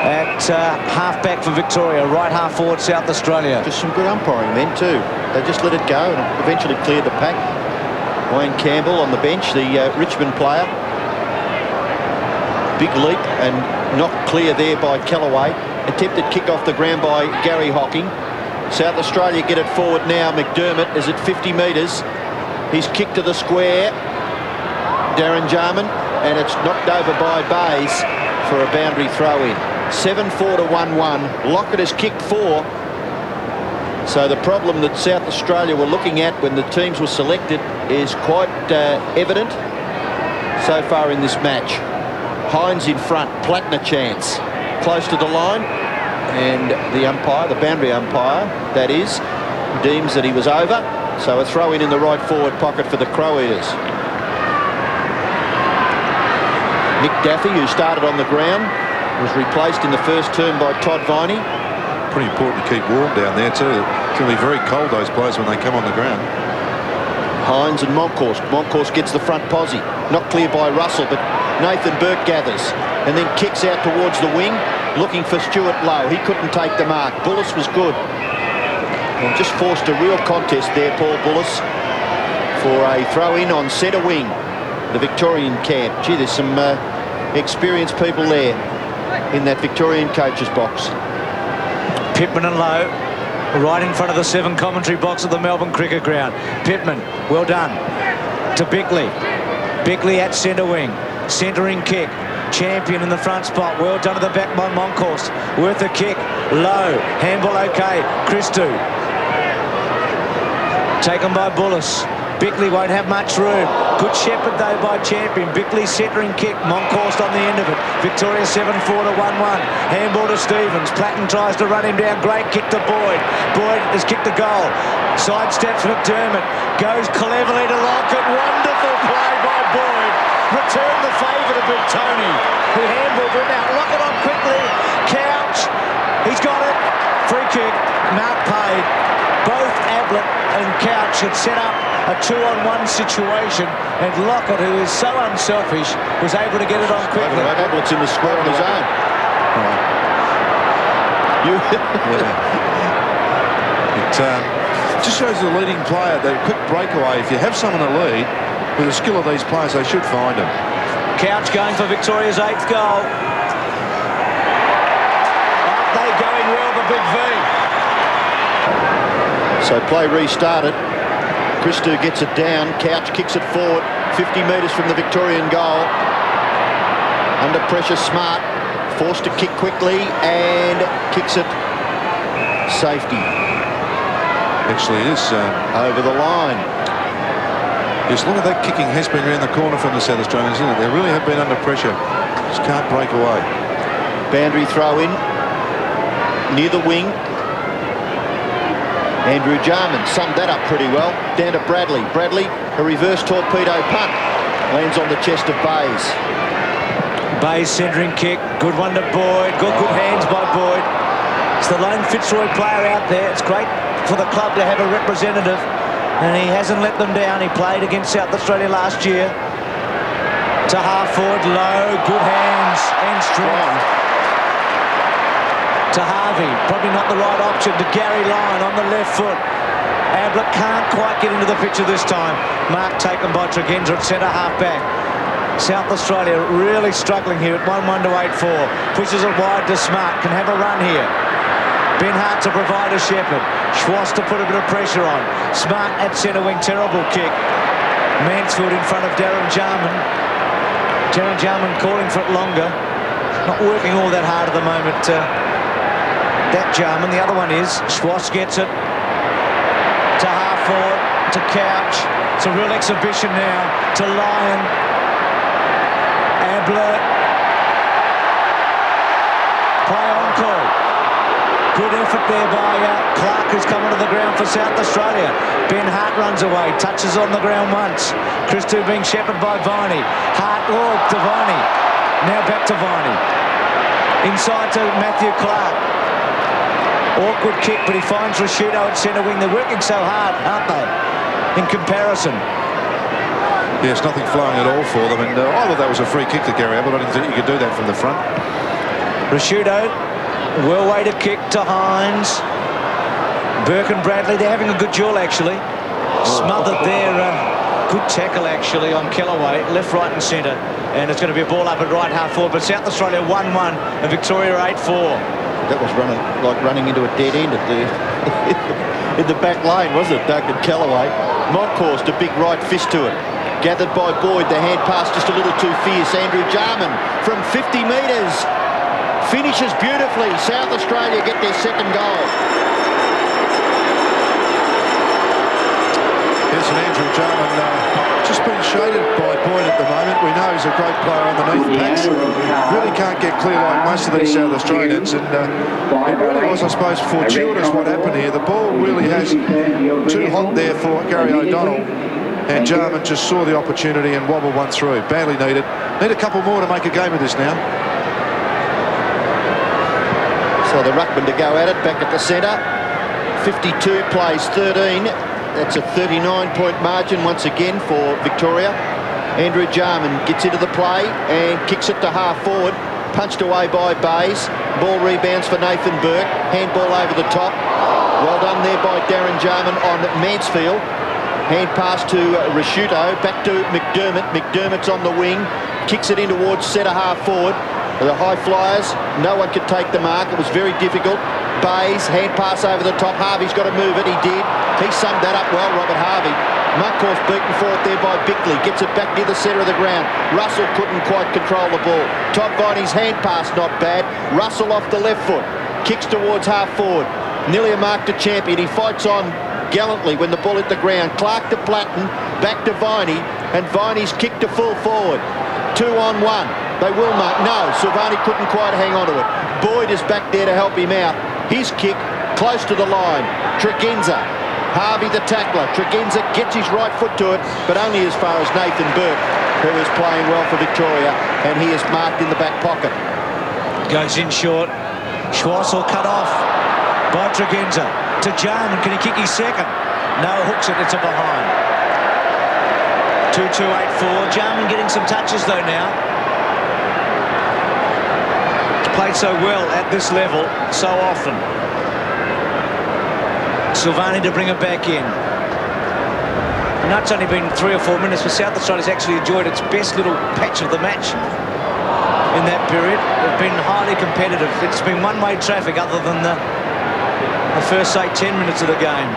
at half back for Victoria. Right half forward South Australia. Just some good umpiring then too. They just let it go and eventually cleared the pack. Wayne Campbell on the bench, the Richmond player. Big leap and knocked clear there by Callaway. Attempted kick off the ground by Gary Hocking. South Australia get it forward now. McDermott is at 50 metres. He's kicked to the square. Darren Jarman, and it's knocked over by Bayes for a boundary throw in. 7-4 to 1-1. Lockett has kicked 4. So the problem that South Australia were looking at when the teams were selected is quite evident so far in this match. Hines in front, Platten a chance. Close to the line, and the umpire, the boundary umpire, that is, deems that he was over. So a throw in the right forward pocket for the Crow Eaters. Nick Daffy, who started on the ground, was replaced in the first term by Todd Viney. Pretty important to keep warm down there too. It can be very cold, those players, when they come on the ground. Hines and Monkhorst. Monkhorst gets the front posse. Not clear by Russell, but Nathan Burke gathers and then kicks out towards the wing, looking for Stuart Lowe. He couldn't take the mark. Bullis was good. And just forced a real contest there, Paul Bullis, for a throw-in on centre wing, the Victorian camp. Gee, there's some experienced people there in that Victorian coaches box. Pittman and Lowe right in front of the 7 commentary box of the Melbourne Cricket Ground. Pittman, well done to Bickley. Bickley at centre wing, centering kick. Champion in the front spot, well done to the back by Monkhorst. Worth a kick, Low, handball okay. Christou taken by Bullis. Bickley won't have much room. Good shepherd though by Champion. Bickley centering kick. Monkhorst on the end of it. Victoria 7-4 to 1-1. Handball to Stevens. Platten tries to run him down. Great kick to Boyd. Boyd has kicked a goal. Sidesteps McDermott. Goes cleverly to Lockett. Wonderful play by Boyd. Return the favour to Big Tony, who handballed it out. Lockett on quickly. Couch. He's got it. Free kick. Mark paid. Both Ablett and Couch had set up a 2-on-1 situation, and Lockett, who is so unselfish, was able to get it on quickly. Ablett's in the square on his own. It just shows the leading player that a quick breakaway. If you have someone to lead with the skill of these players, they should find him. Couch going for Victoria's 8th goal. Aren't they going well, the Big V? So play restarted. Christou gets it down. Couch kicks it forward. 50 metres from the Victorian goal. Under pressure, Smart. Forced to kick quickly and kicks it. Safety. Actually, it is over the line. Yes, look at that kicking has been around the corner from the South Australians, isn't it? They really have been under pressure. Just can't break away. Boundary throw in. Near the wing. Andrew Jarman summed that up pretty well. Down to Bradley. Bradley, a reverse torpedo punt. Lands on the chest of Bayes. Bayes centering kick. Good one to Boyd. Good hands by Boyd. It's the lone Fitzroy player out there. It's great for the club to have a representative, and he hasn't let them down. He played against South Australia last year. To half forward, Low. Good hands and strength. To Harvey, probably not the right option. To Gary Lyon on the left foot. Ablett can't quite get into the picture this time. Mark taken by Tregenza at centre half back. South Australia really struggling here at 1-1 to 8-4. Pushes it wide to Smart. Can have a run here. Ben Hart to provide a shepherd. Schwartz to put a bit of pressure on. Smart at centre wing. Terrible kick. Mansfield in front of Darren Jarman. Darren Jarman calling for it longer. Not working all that hard at the moment. That Jarman. The other one is Schwartz gets it to half forward to Couch. It's a real exhibition now to Lyon. Ablett. Play on call. Good effort there by Clark, who's coming to the ground for South Australia. Ben Hart runs away, touches on the ground once. Christou being shepherded by Viney. Hart, to Viney. Now back to Viney. Inside to Matthew Clark. Awkward kick, but he finds Rashido at centre wing. They're working so hard, aren't they, in comparison? Yes, nothing flowing at all for them, and I thought that was a free kick to Gary Ablett. I didn't think you could do that from the front. Rashido, well-weighted kick to Hines. Burke and Bradley, they're having a good duel, actually. Smothered there. Good tackle, actually, on Kellaway. Left, right and centre. And it's going to be a ball up at right half forward. But South Australia 1-1 and Victoria 8-4. That was running into a dead end at the in the back lane, wasn't it, Duncan Kellaway? Monkhorst, a big right fist to it. Gathered by Boyd, the hand pass just a little too fierce. Andrew Jarman from 50 metres. Finishes beautifully. South Australia get their second goal. Yes, and Andrew Jarman just being shaded by Boyd at the moment. We know he's a great player underneath packs. Really can't get clear like most of these South Australians, and it really was, I suppose, fortuitous what happened here. The ball really has too hot there for Gary O'Donnell. And Jarman just saw the opportunity and wobbled one through. Badly needed. Need a couple more to make a game of this now. So the ruckman to go at it, back at the centre. 52 plays 13. That's a 39-point margin once again for Victoria. Andrew Jarman gets into the play and kicks it to half forward. Punched away by Bays. Ball rebounds for Nathan Burke. Handball over the top. Well done there by Darren Jarman on Mansfield. Hand pass to Rasciuto. Back to McDermott. McDermott's on the wing. Kicks it in towards centre half forward. The high flyers, no one could take the mark. It was very difficult. Bays, hand pass over the top. Harvey's got to move it. He did. He summed that up well, Robert Harvey. Moncourse beaten for it there by Bickley. Gets it back near the centre of the ground. Russell couldn't quite control the ball. Todd Viney's hand pass, not bad. Russell off the left foot. Kicks towards half forward. Nearly a mark to champion. He fights on gallantly when the ball hit the ground. Clark to Platten. Back to Viney. And Viney's kick to full forward. 2-on-1. They will mark. No, Silvani couldn't quite hang on to it. Boyd is back there to help him out. His kick close to the line. Tregenza. Harvey the tackler. Tregenza gets his right foot to it, but only as far as Nathan Burke, who is playing well for Victoria, and he is marked in the back pocket. Goes in short. Schwarzl cut off by Tregenza. To Jarman. Can he kick his second? No, hooks it. It's a behind. 2-2-8-4. Jarman getting some touches though now. Played so well at this level so often. Silvani to bring it back in. And that's only been 3 or 4 minutes, but South Australia's actually enjoyed its best little patch of the match in that period. It's been highly competitive. It's been one-way traffic other than the first, say, 10 minutes of the game.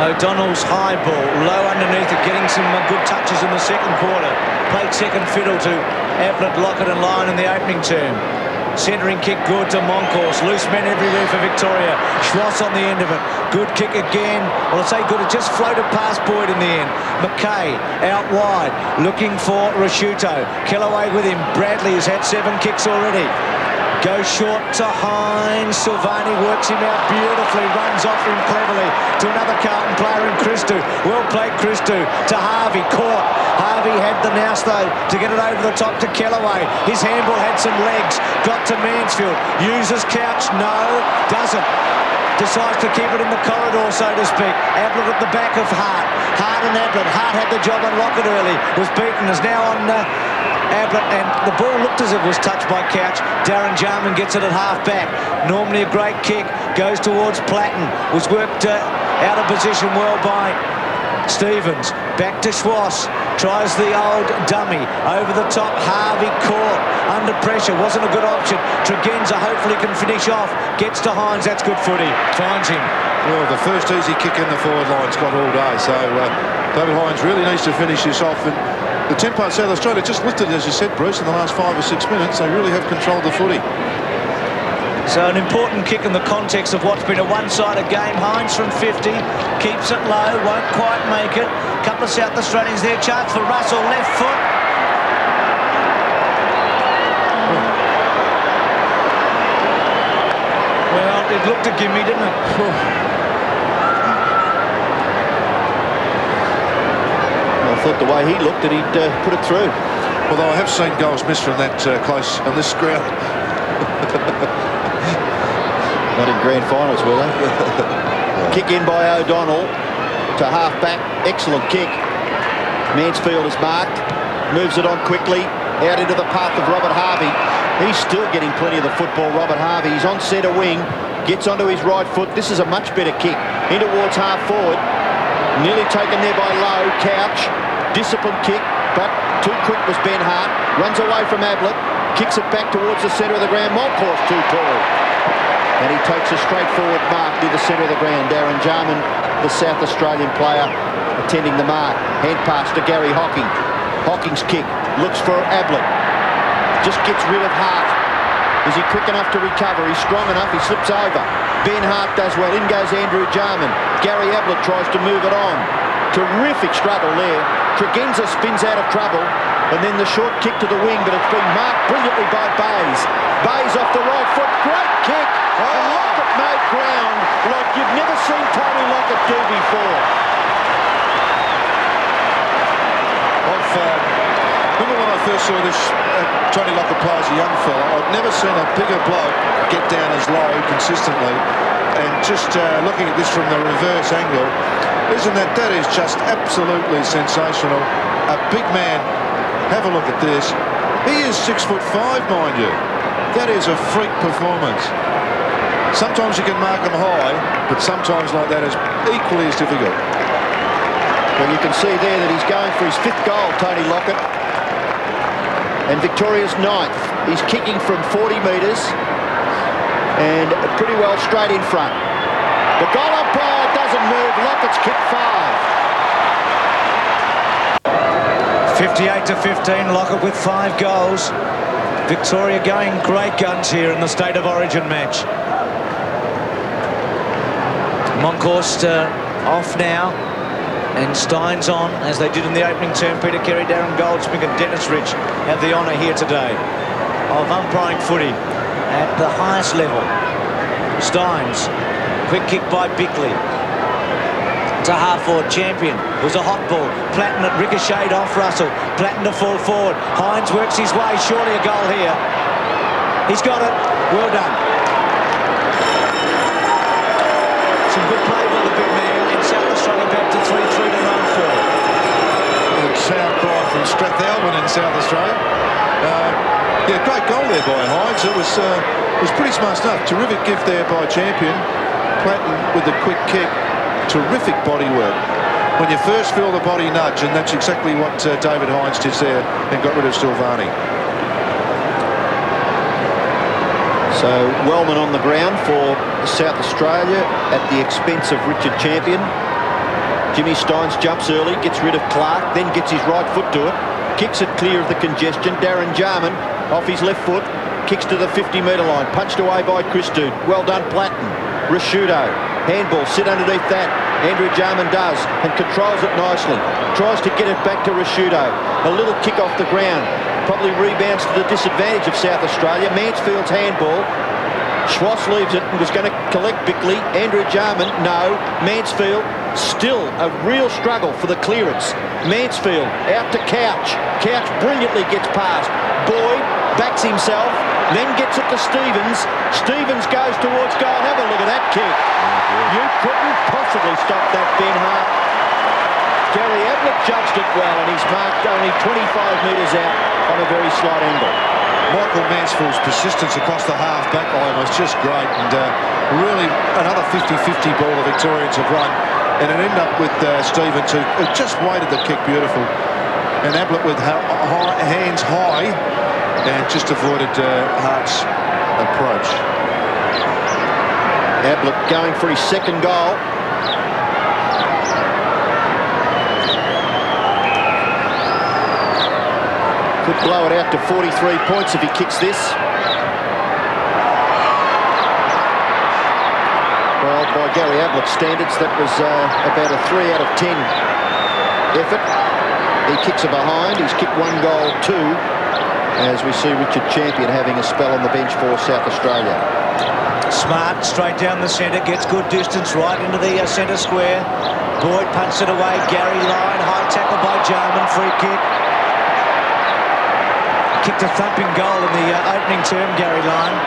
O'Donnell's high ball, low underneath it, getting some good touches in the second quarter. Played second fiddle to Ablett, Lockett and Lyon in the opening term. Centering kick good to Moncourse. Loose men everywhere for Victoria. Schwartz on the end of it. Good kick again. Well, I say good. It just floated past Boyd in the end. McKay out wide. Looking for Rasciuto. Kellaway with him. Bradley has had 7 kicks already. Goes short to Hines. Silvani works him out beautifully. Runs off him cleverly to another Carlton player in Christou. Well played Christou to Harvey. Caught. Harvey had the nous though to get it over the top to Kellaway. His handball had some legs. Got to Mansfield. Uses Couch. No. Doesn't. Decides to keep it in the corridor, so to speak. Ablett at the back of Hart. Hart and Ablett. Hart had the job on Lockett early. Was beaten. Is now on Ablett, and the ball looked as if it was touched by Couch. Darren Jarman gets it at half back. Normally a great kick. Goes towards Platten. Was worked out of position well by Stevens. Back to Schwartz. Tries the old dummy. Over the top. Harvey caught. Under pressure. Wasn't a good option. Tregenza hopefully can finish off. Gets to Hines. That's good footy. Finds him. Well, the first easy kick in the forward line's got all day. So David Hines really needs to finish this off. And the tempo of South Australia just lifted, as you said, Bruce, in the last 5 or 6 minutes. They really have controlled the footy. So an important kick in the context of what's been a one-sided game. Hines from 50, keeps it low, won't quite make it. A couple of South Australians there. Chance for Russell, left foot. Well, it looked a gimme, didn't it? I thought the way he looked at it, he'd put it through. Although I have seen goals missed from that close on this ground. Not in grand finals, will they? Kick in by O'Donnell to half-back. Excellent kick. Mansfield is marked. Moves it on quickly. Out into the path of Robert Harvey. He's still getting plenty of the football, Robert Harvey. He's on centre wing. Gets onto his right foot. This is a much better kick. In towards half-forward. Nearly taken there by Lowe. Couch. Disciplined kick, but too quick was Ben Hart. Runs away from Ablett. Kicks it back towards the centre of the ground. Moncourse too tall. And he takes a straightforward mark near the centre of the ground. Darren Jarman, the South Australian player, attending the mark. Hand pass to Gary Hocking. Hocking's kick. Looks for Ablett. Just gets rid of Hart. Is he quick enough to recover? He's strong enough. He slips over. Ben Hart does well. In goes Andrew Jarman. Gary Ablett tries to move it on. Terrific struggle there. Tregenza spins out of trouble. And then the short kick to the wing, but it's been marked brilliantly by Bays. Bays off the right foot. Great kick. And Lockett made ground like you've never seen Tony Lockett do before. Remember when I first saw this Johnny Lockett play as a young fella, I'd never seen a bigger bloke get down as low consistently. And just looking at this from the reverse angle, that is just absolutely sensational. A big man, have a look at this. He is 6'5", mind you. That is a freak performance. Sometimes you can mark him high, but sometimes like that is equally as difficult. Well, you can see there that he's going for his 5th goal, Tony Lockett. And Victoria's 9th. He's kicking from 40 metres and pretty well straight in front. The goal umpire doesn't move. Lockett's kicked 5. 58-15, Lockett with 5 goals. Victoria going great guns here in the State of Origin match. Monkhorst off now, and Stein's on, as they did in the opening term. Peter Carey, Darren Goldsmith and Dennis Rich have the honour here today of umpiring footy at the highest level. Steins, quick kick by Bickley to half-forward. Champion was a hot ball. Platten at ricocheted off Russell. Platten to fall forward. Hines works his way. Surely a goal here. He's got it. Well done. Some good play by the big man, and South Australia back to 3-3 to 9-4. And sound cry from Strathalbyn in South Australia. Yeah, great goal there by Hines. It was pretty smart stuff. Terrific gift there by Champion. Platten with the quick kick. Terrific body work. When you first feel the body nudge, and that's exactly what David Hines did there and got rid of Silvani. So Wellman on the ground for South Australia at the expense of Richard Champion. Jimmy Steins jumps early, gets rid of Clark, then gets his right foot to it, kicks it clear of the congestion. Darren Jarman off his left foot, kicks to the 50-metre line, punched away by Christou. Well done, Platten. Rashudo, handball, sit underneath that. Andrew Jarman does and controls it nicely. Tries to get it back to Rashudo. A little kick off the ground. Probably rebounds to the disadvantage of South Australia. Mansfield's handball. Schwass leaves it and was going to collect Bickley. Andrew Jarman, no. Mansfield, still a real struggle for the clearance. Mansfield out to Couch. Couch brilliantly gets past. Boyd backs himself, then gets it to Stevens. Stevens goes towards goal. Have a look at that kick. You couldn't possibly stop that, Ben Hart. Gary Ablett judged it well, and he's marked only 25 metres out on a very slight angle. Michael Mansfield's persistence across the half-back line was just great, and really another 50-50 ball the Victorians have run, and it ended up with Stevens, who just weighted the kick beautiful, and Ablett with hands high and just avoided Hart's approach. Ablett going for his 2nd goal. Could blow it out to 43 points if he kicks this. Well, by Gary Ablett's standards, that was about a 3 out of 10 effort. He kicks it behind. He's kicked 1 goal too, as we see Richard Champion having a spell on the bench for South Australia. Smart, straight down the centre, gets good distance right into the centre square. Boyd punts it away. Gary Lyon, high tackle by Jarman, free kick. Kicked a thumping goal in the opening term, Gary Lyon.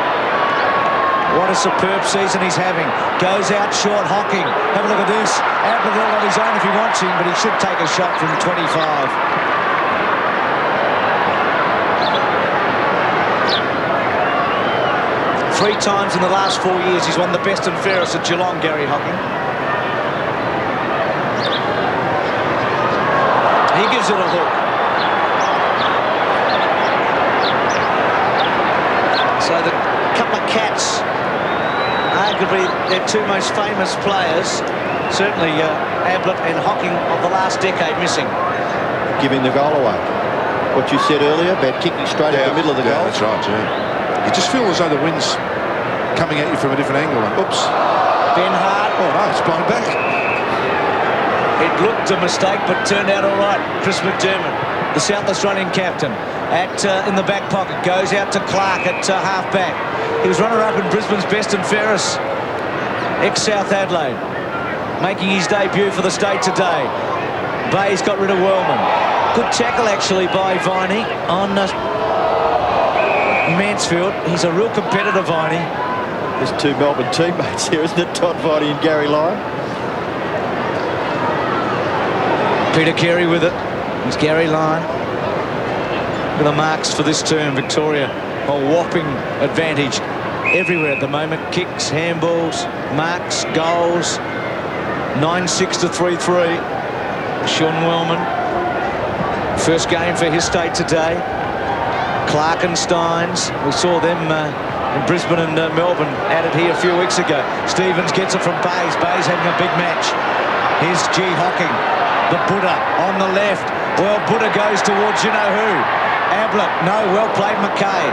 What a superb season he's having. Goes out short, Hocking. Have a look at this. Ablett on his own if he wants him, but he should take a shot from 25. 3 times in the last 4 years he's won the best and fairest at Geelong, Gary Hocking. He gives it a hook. So the couple of Cats, arguably their 2 most famous players, certainly Ablett and Hocking of the last decade missing. Giving the goal away. What you said earlier about kicking straight at the middle of the goal. That's right, yeah. You just feel as though the wind's coming at you from a different angle. Oops. Ben Hart. Oh no, it's blown back. It looked a mistake, but turned out all right. Chris McDermott, the South Australian captain, in the back pocket, goes out to Clark at half-back. He was runner-up in Brisbane's best and fairest, ex-South Adelaide, making his debut for the state today. Bay's got rid of Wellman. Good tackle, actually, by Viney on Mansfield. He's a real competitor, Viney. There's two Melbourne teammates here, isn't it? Todd Viney and Gary Lyon. Peter Carey with it. It's Gary Lyon. Look at the marks for this term, Victoria. A whopping advantage everywhere at the moment. Kicks, handballs, marks, goals. 9-6 to 3-3. Sean Wellman. First game for his state today. Clark and Steins. We saw them in Brisbane and Melbourne at it here a few weeks ago. Stevens gets it from Bays. Bays having a big match. Here's G. Hocking. The Buddha on the left. Well, Buddha goes towards you-know-who. Ablett. No, well played McKay.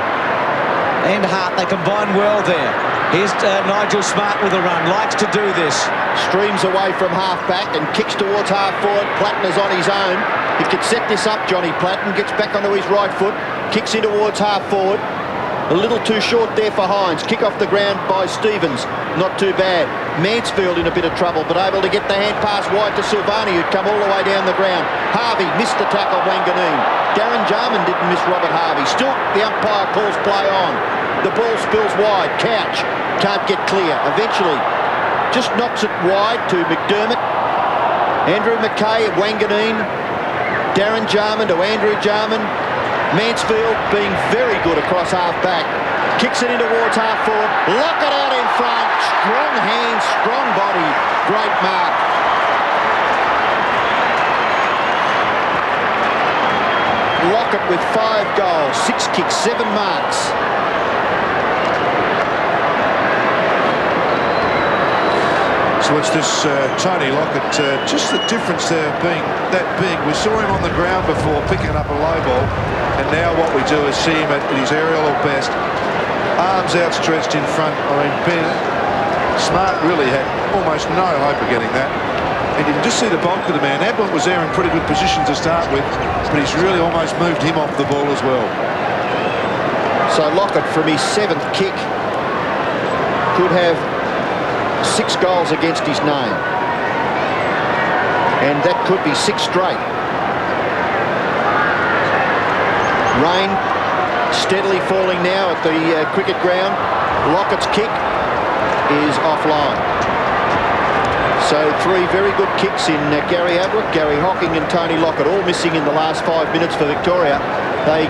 And Hart, they combine well there. Here's Nigel Smart with a run. Likes to do this. Streams away from half-back and kicks towards half-forward. Platten is on his own. He could set this up, Johnny Platten. Gets back onto his right foot. Kicks in towards half-forward. A little too short there for Hines. Kick off the ground by Stevens. Not too bad. Mansfield in a bit of trouble, but able to get the hand pass wide to Silvani, who'd come all the way down the ground. Harvey missed the tackle, Wanganeen. Darren Jarman didn't miss Robert Harvey. Still, the umpire calls play on. The ball spills wide. Couch can't get clear. Eventually, just knocks it wide to McDermott. Andrew McKay at Wanganeen. Darren Jarman to Andrew Jarman. Mansfield being very good across half-back. Kicks it in towards half-forward. Lockett out in front. Strong hands, strong body. Great mark. Lockett with 5 goals, 6 kicks, 7 marks. So it's this Tony Lockett, just the difference there being that big. We saw him on the ground before picking up a low ball, and now what we do is see him at his aerial best. Arms outstretched in front. I mean, Ben Smart really had almost no hope of getting that. And you can just see the bulk of the man. Ablett was there in pretty good position to start with, but he's really almost moved him off the ball as well. So Lockett, from his 7th kick, could have 6 goals against his name. And that could be 6 straight. Rain steadily falling now at the cricket ground. Lockett's kick is offline. So 3 very good kicks in Gary Ablett, Gary Hocking and Tony Lockett, all missing in the last 5 minutes for Victoria. They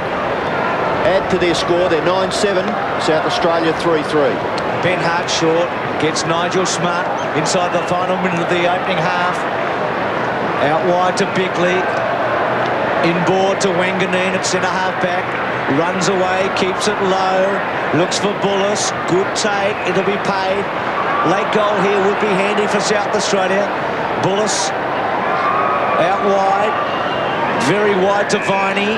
add to their score. They're 9-7, South Australia 3-3. Ben Hart short, gets Nigel Smart inside the final minute of the opening half. Out wide to Bickley. Inboard to Wanganeen at centre half back. Runs away, keeps it low. Looks for Bullis. Good take, it'll be paid. Late goal here would be handy for South Australia. Bullis out wide. Very wide to Viney.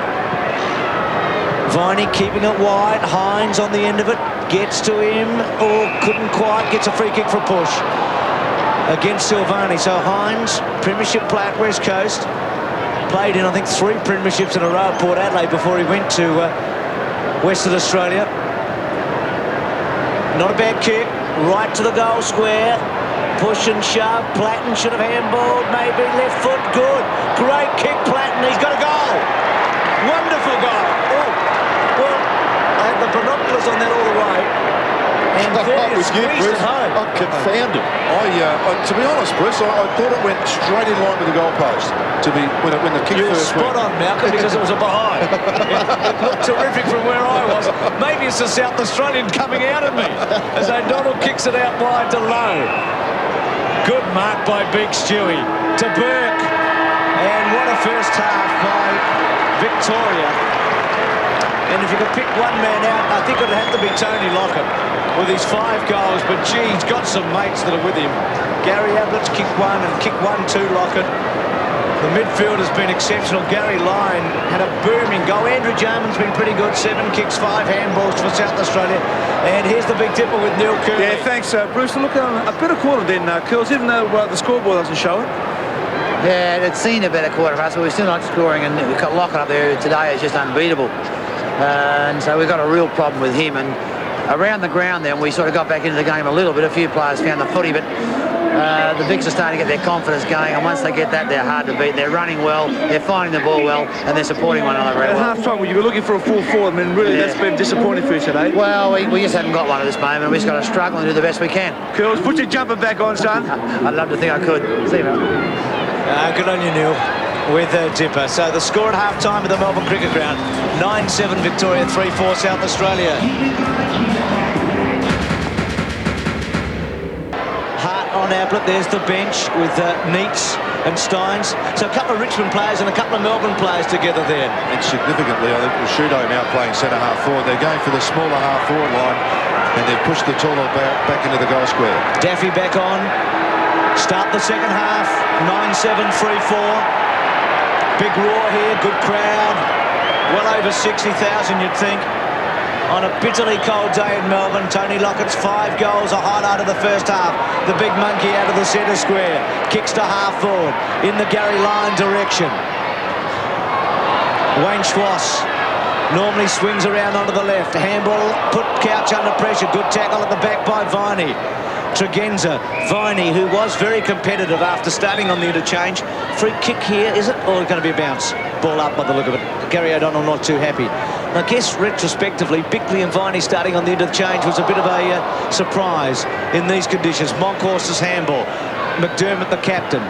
Viney keeping it wide. Hines on the end of it. Gets to him. Oh, couldn't quite. Gets a free kick for a push against Silvani. So Hines, Premiership player at West Coast. Played in, I think, 3 premierships in a row at Port Adelaide before he went to Western Australia. Not a bad kick. Right to the goal square. Push and shove. Platten should have handballed. Maybe left foot. Good. Great kick, Platten. He's got a goal. Wonderful goal. Oh, well, I had the binoculars on that all the way. And I'm with you, Bruce. I'm confounded. To be honest, Bruce, I thought it went straight in line with the goalpost. When the kick You're first spot went. on, Malcolm, because it was a behind. It looked terrific from where I was. Maybe it's the South Australian coming out at me as O'Donnell kicks it out wide to Lowe. Good mark by Big Stewie to Burke. And what a first half by Victoria. And if you could pick one man out, I think it would have to be Tony Lockett with his 5 goals. But gee, he's got some mates that are with him. Gary Ablett's kicked 1 and kicked 1-2 Lockett. The midfield has been exceptional. Gary Lyon had a booming goal. Andrew Jarman's been pretty good. 7 kicks, 5 handballs for South Australia. And here's the big tipper with Neil Curley. Yeah, thanks, Bruce. Look, a better quarter than Curls, even though the scoreboard doesn't show it. Yeah, it's seen a better quarter for us, but we're still not scoring, and we've got Lockett up there today is just unbeatable. And so we've got a real problem with him. And around the ground then, we sort of got back into the game a little bit. A few players found the footy, but The Vicks are starting to get their confidence going, and once they get that, they're hard to beat. They're running well, they're finding the ball well, and they're supporting one another very At well. half-time, well, you were looking for a full forward. I mean, really, that's been disappointing for you today. Well, we just haven't got one at this moment. We just got to struggle and do the best we can. Curls, put your jumper back on, son. I'd love to think I could. See you, mate. Good on you, Neil, with Dipper. So the score at half-time at the Melbourne Cricket Ground, 9-7 Victoria, 3-4 South Australia. On Ablett, there's the bench with Neitz and Steins. So a couple of Richmond players and a couple of Melbourne players together there. And significantly, I think Rashudo now playing centre-half forward. They're going for the smaller half-forward line, and they've pushed the taller back into the goal square. Daffy back on. Start the second half. 9-7, 3-4. Big roar here, good crowd. Well over 60,000, you'd think. On a bitterly cold day in Melbourne, Tony Lockett's 5 goals, a highlight of the first half. The big monkey out of the centre square, kicks to half forward, in the Gary Lyon direction. Wayne Schwass normally swings around onto the left. Handball, put Couch under pressure, good tackle at the back by Viney. Tregenza, Viney, who was very competitive after starting on the interchange. Free kick here, is it? Or going to be a bounce? Ball up by the look of it. Gary O'Donnell not too happy. I guess retrospectively, Bickley and Viney starting on the interchange was a bit of a surprise in these conditions. Monkhorst's handball. McDermott, the captain.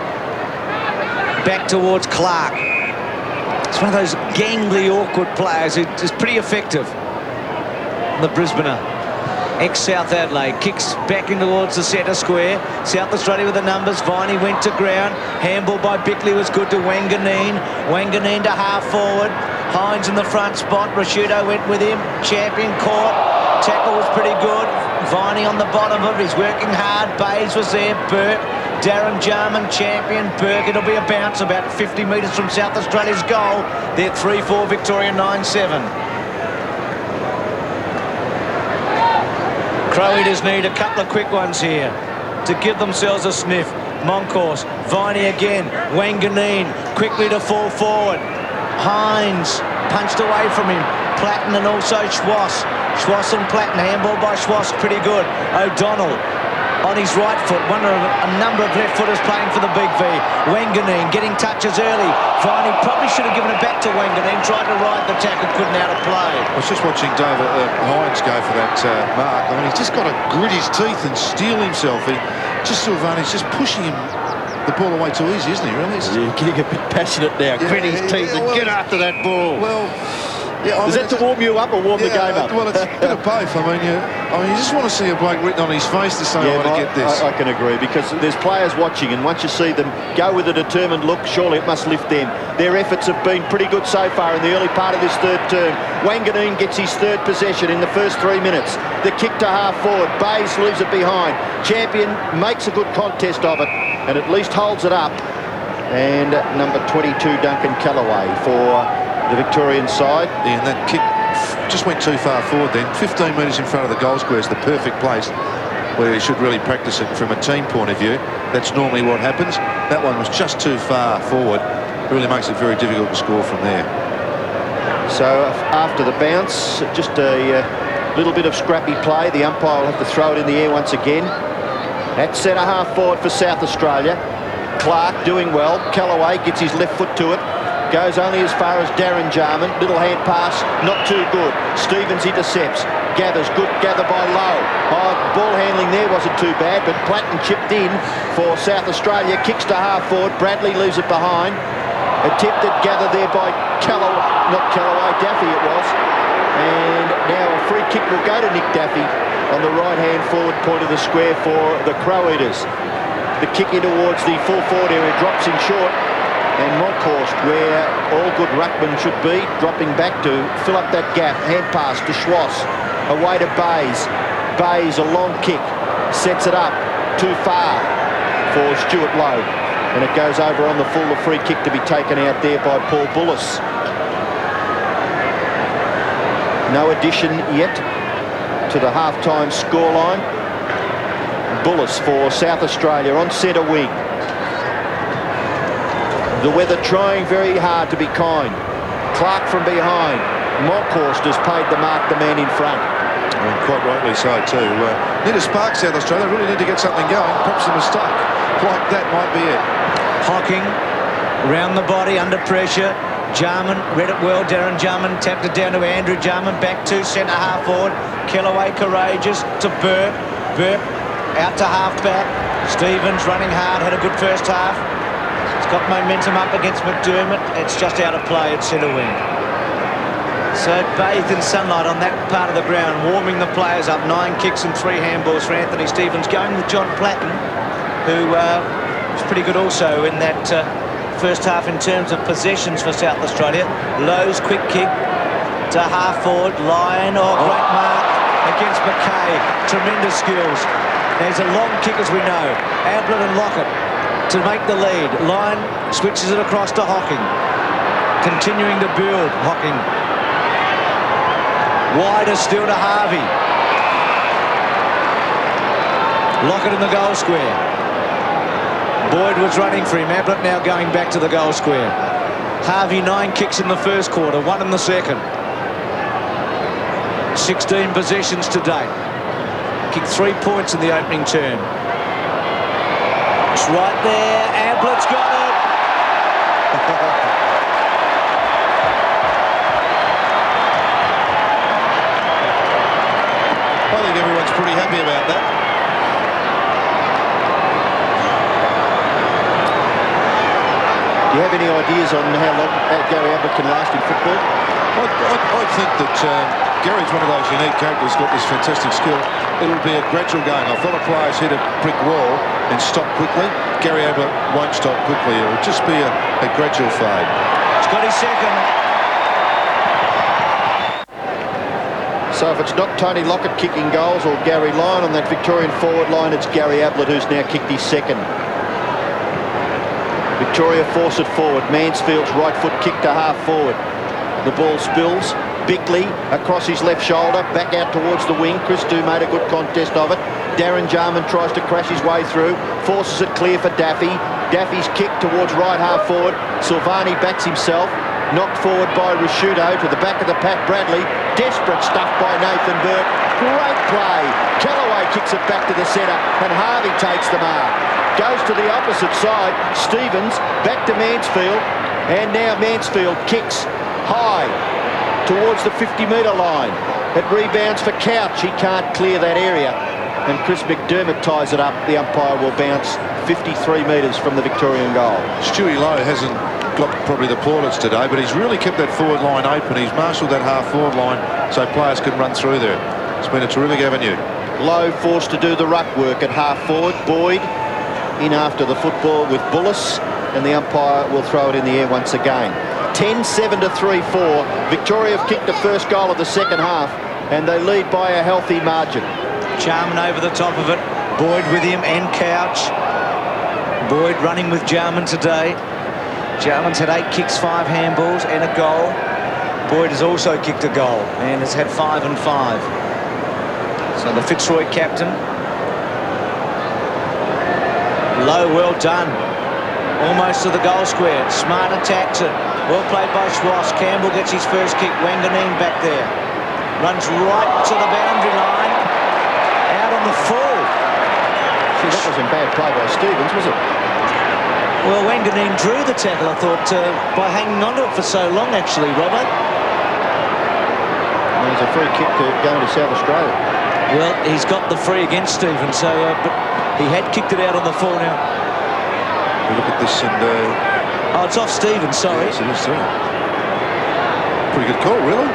Back towards Clark. It's one of those gangly, awkward players who is pretty effective. The Brisbaner, ex-South Adelaide, kicks back in towards the centre square. South Australia with the numbers. Viney went to ground. Handball by Bickley was good to Wanganeen. Wanganeen to half forward. Hines in the front spot. Rashudo went with him. Champion caught. Tackle was pretty good. Viney on the bottom of it. He's working hard. Bayes was there. Burke. Darren Jarman, Champion. Burke. It'll be a bounce about 50 metres from South Australia's goal. They're 3-4 Victoria, 9-7. Crow Eaters need a couple of quick ones here to give themselves a sniff. Monkhorst, Viney again, Wanganeen quickly to fall forward. Hines punched away from him. Platten and also Schwass. Schwass and Platten, handball by Schwass, pretty good. O'Donnell on his right foot, one of a number of left footers playing for the Big V. Wanganeen getting touches early. Viney probably should have given it back to Wanganeen, tried to ride the tackle, couldn't out of play. I was just watching David Hines go for that mark. I mean, he's just got to grit his teeth and steel himself. Silvani's just pushing him the ball away too easy, isn't he, really? Yeah, getting a bit passionate now. Grit his teeth and get after that ball. Well, yeah, is that to warm you up or warm the game up? Well, it's a bit of both. I mean, you just want to see a bloke written on his face to say, I want to get this. I can agree, because there's players watching, and once you see them go with a determined look, surely it must lift them. Their efforts have been pretty good so far in the early part of this third term. Wanganeen gets his third possession in the first 3 minutes. The kick to half forward. Bayes leaves it behind. Champion makes a good contest of it, and at least holds it up. And number 22, Duncan Callaway, for the Victorian side. Yeah, and that kick just went too far forward then. 15 metres in front of the goal square is the perfect place where you should really practice it from a team point of view. That's normally what happens. That one was just too far forward. It really makes it very difficult to score from there. So after the bounce, just a little bit of scrappy play. The umpire will have to throw it in the air once again. At centre half forward for South Australia. Clark doing well. Callaway gets his left foot to it. Goes only as far as Darren Jarman. Little hand pass, not too good. Stevens intercepts. Gathers, good gather by Lowe. Ball handling there wasn't too bad, but Platten chipped in for South Australia. Kicks to half forward. Bradley leaves it behind. Attempted gather there by Daffy it was. And now a free kick will go to Nick Daffy on the right-hand forward point of the square for the Crow Eaters. The kick in towards the full forward area drops in short. And Monkhorst, where all good ruckmen should be, dropping back to fill up that gap. Hand pass to Schwass. Away to Bayes. Bayes, a long kick. Sets it up. Too far for Stuart Lowe. And it goes over on the full. The free kick to be taken out there by Paul Bullis. No addition yet to the half-time scoreline. Bullis for South Australia on centre wing. The weather trying very hard to be kind. Clark from behind. Monkhorst has paid the mark, the man in front. And quite rightly so too. Need a spark, South Australia. Really need to get something going. Perhaps a mistake like that might be it. Hocking round the body under pressure. Jarman read it well. Darren Jarman tapped it down to Andrew Jarman. Back to centre half forward. Kellaway courageous to Burke. Burke out to half back. Stevens running hard. Had a good first half. He's got momentum up against McDermott. It's just out of play at centre wing. So bathed in sunlight on that part of the ground, warming the players up. 9 kicks and 3 handballs for Anthony Stevens. Going with John Platten, who was pretty good also in that first half in terms of possessions for South Australia. Lowe's quick kick to half forward. Lyon, great mark against McKay. Tremendous skills. There's a long kick, as we know. Ablett and Lockett to make the lead. Lyon switches it across to Hocking. Continuing to build, Hocking. Wider still to Harvey. Lockett in the goal square. Boyd was running for him. Ablett now going back to the goal square. Harvey 9 kicks in the first quarter, 1 in the second. 16 possessions to date. Kicked 3 points in the opening term. It's right there. Ablett's got it. I think everyone's pretty happy about that. Do you have any ideas on how long Gary Ablett can last in football? I think that Gary's one of those unique characters, got this fantastic skill. It'll be a gradual going off. A lot of players hit a brick wall and stop quickly. Gary Ablett won't stop quickly. It'll just be a gradual fade. He's got his second. So if it's not Tony Lockett kicking goals or Gary Lyon on that Victorian forward line, it's Gary Ablett who's now kicked his second. Victoria force it forward. Mansfield's right foot kick to half forward. The ball spills. Bigley across his left shoulder, back out towards the wing. Chris Dew made a good contest of it. Darren Jarman tries to crash his way through, forces it clear for Daffy. Daffy's kick towards right half forward. Silvani backs himself, knocked forward by Rashudo to the back of the pack. Bradley, desperate stuff by Nathan Burke. Great play. Kellaway kicks it back to the centre and Harvey takes the mark. Goes to the opposite side. Stevens back to Mansfield, and now Mansfield kicks high towards the 50-metre line. It rebounds for Couch. He can't clear that area. And Chris McDermott ties it up. The umpire will bounce 53 metres from the Victorian goal. Stewie Lowe hasn't got probably the plaudits today, but he's really kept that forward line open. He's marshalled that half-forward line so players can run through there. It's been a terrific avenue. Lowe forced to do the ruck work at half-forward. Boyd in after the football with Bullis, and the umpire will throw it in the air once again. 10-7 to 3-4. Victoria have kicked the first goal of the second half, and they lead by a healthy margin. Jarman over the top of it. Boyd with him and Couch. Boyd running with Jarman today. Jarman's had 8 kicks, 5 handballs and a goal. Boyd has also kicked a goal and has had 5 and 5. So the Fitzroy captain. Low, well done. Almost to the goal square. Smart attacks it. Well played by Schwass. Campbell gets his first kick. Wanganeen back there. Runs right to the boundary line. Out on the full. See, that wasn't bad play by Stevens, was it? Well, Wanganeen drew the tackle, I thought, by hanging on to it for so long, actually, Robert. There's a free kick going to South Australia. Well, he's got the free against Stevens, so but he had kicked it out on the full now. We look at this and... oh, it's off Stevens, sorry. Yes, it is too. Pretty good call, really.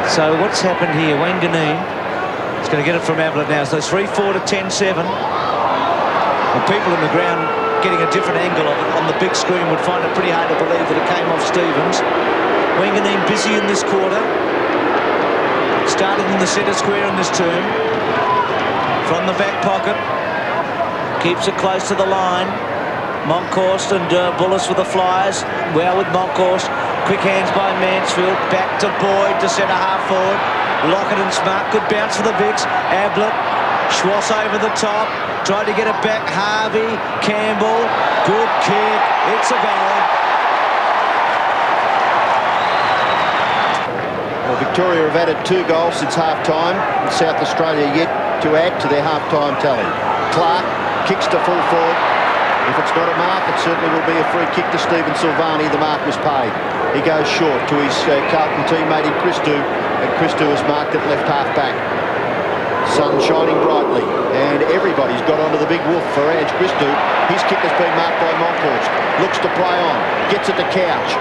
So what's happened here? Wanganeen is going to get it from Ablett now. So it's 3-4 to 10-7. And people in the ground getting a different angle of it on the big screen would find it pretty hard to believe that it came off Stevens. Wanganeen busy in this quarter. Started in the centre square in this term. From the back pocket. Keeps it close to the line. Monkhorst and Bullis with the flyers. Well with Monkhorst. Quick hands by Mansfield. Back to Boyd to centre half forward. Lockett and Smart. Good bounce for the Vicks. Ablett. Schwass over the top. Tried to get it back. Harvey. Campbell. Good kick. It's a goal. Well, Victoria have added 2 goals since half-time. South Australia yet to add to their half-time tally. Clark kicks to full forward. If it's not a mark, it certainly will be a free kick to Stephen Silvani. The mark was paid. He goes short to his Carlton teammate in Christou, and Christou is marked at left half-back. Sun shining brightly, and everybody's got onto the big wolf for Ange Christou. His kick has been marked by Monkhorst. Looks to play on, gets it to Couch.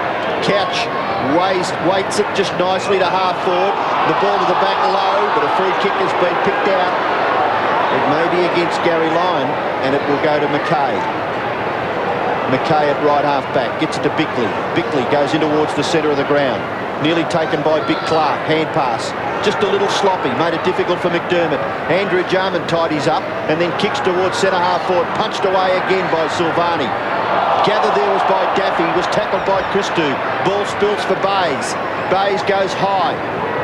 Couch waits it just nicely to half-forward. The ball to the back low, but a free kick has been picked out. It may be against Gary Lyon, and it will go to McKay. McKay at right half-back, gets it to Bickley. Bickley goes in towards the centre of the ground. Nearly taken by Big Clark, hand pass. Just a little sloppy, made it difficult for McDermott. Andrew Jarman tidies up and then kicks towards centre half forward, punched away again by Silvani. Gathered there was by Daffy, was tackled by Christou. Ball spills for Bays. Bays goes high,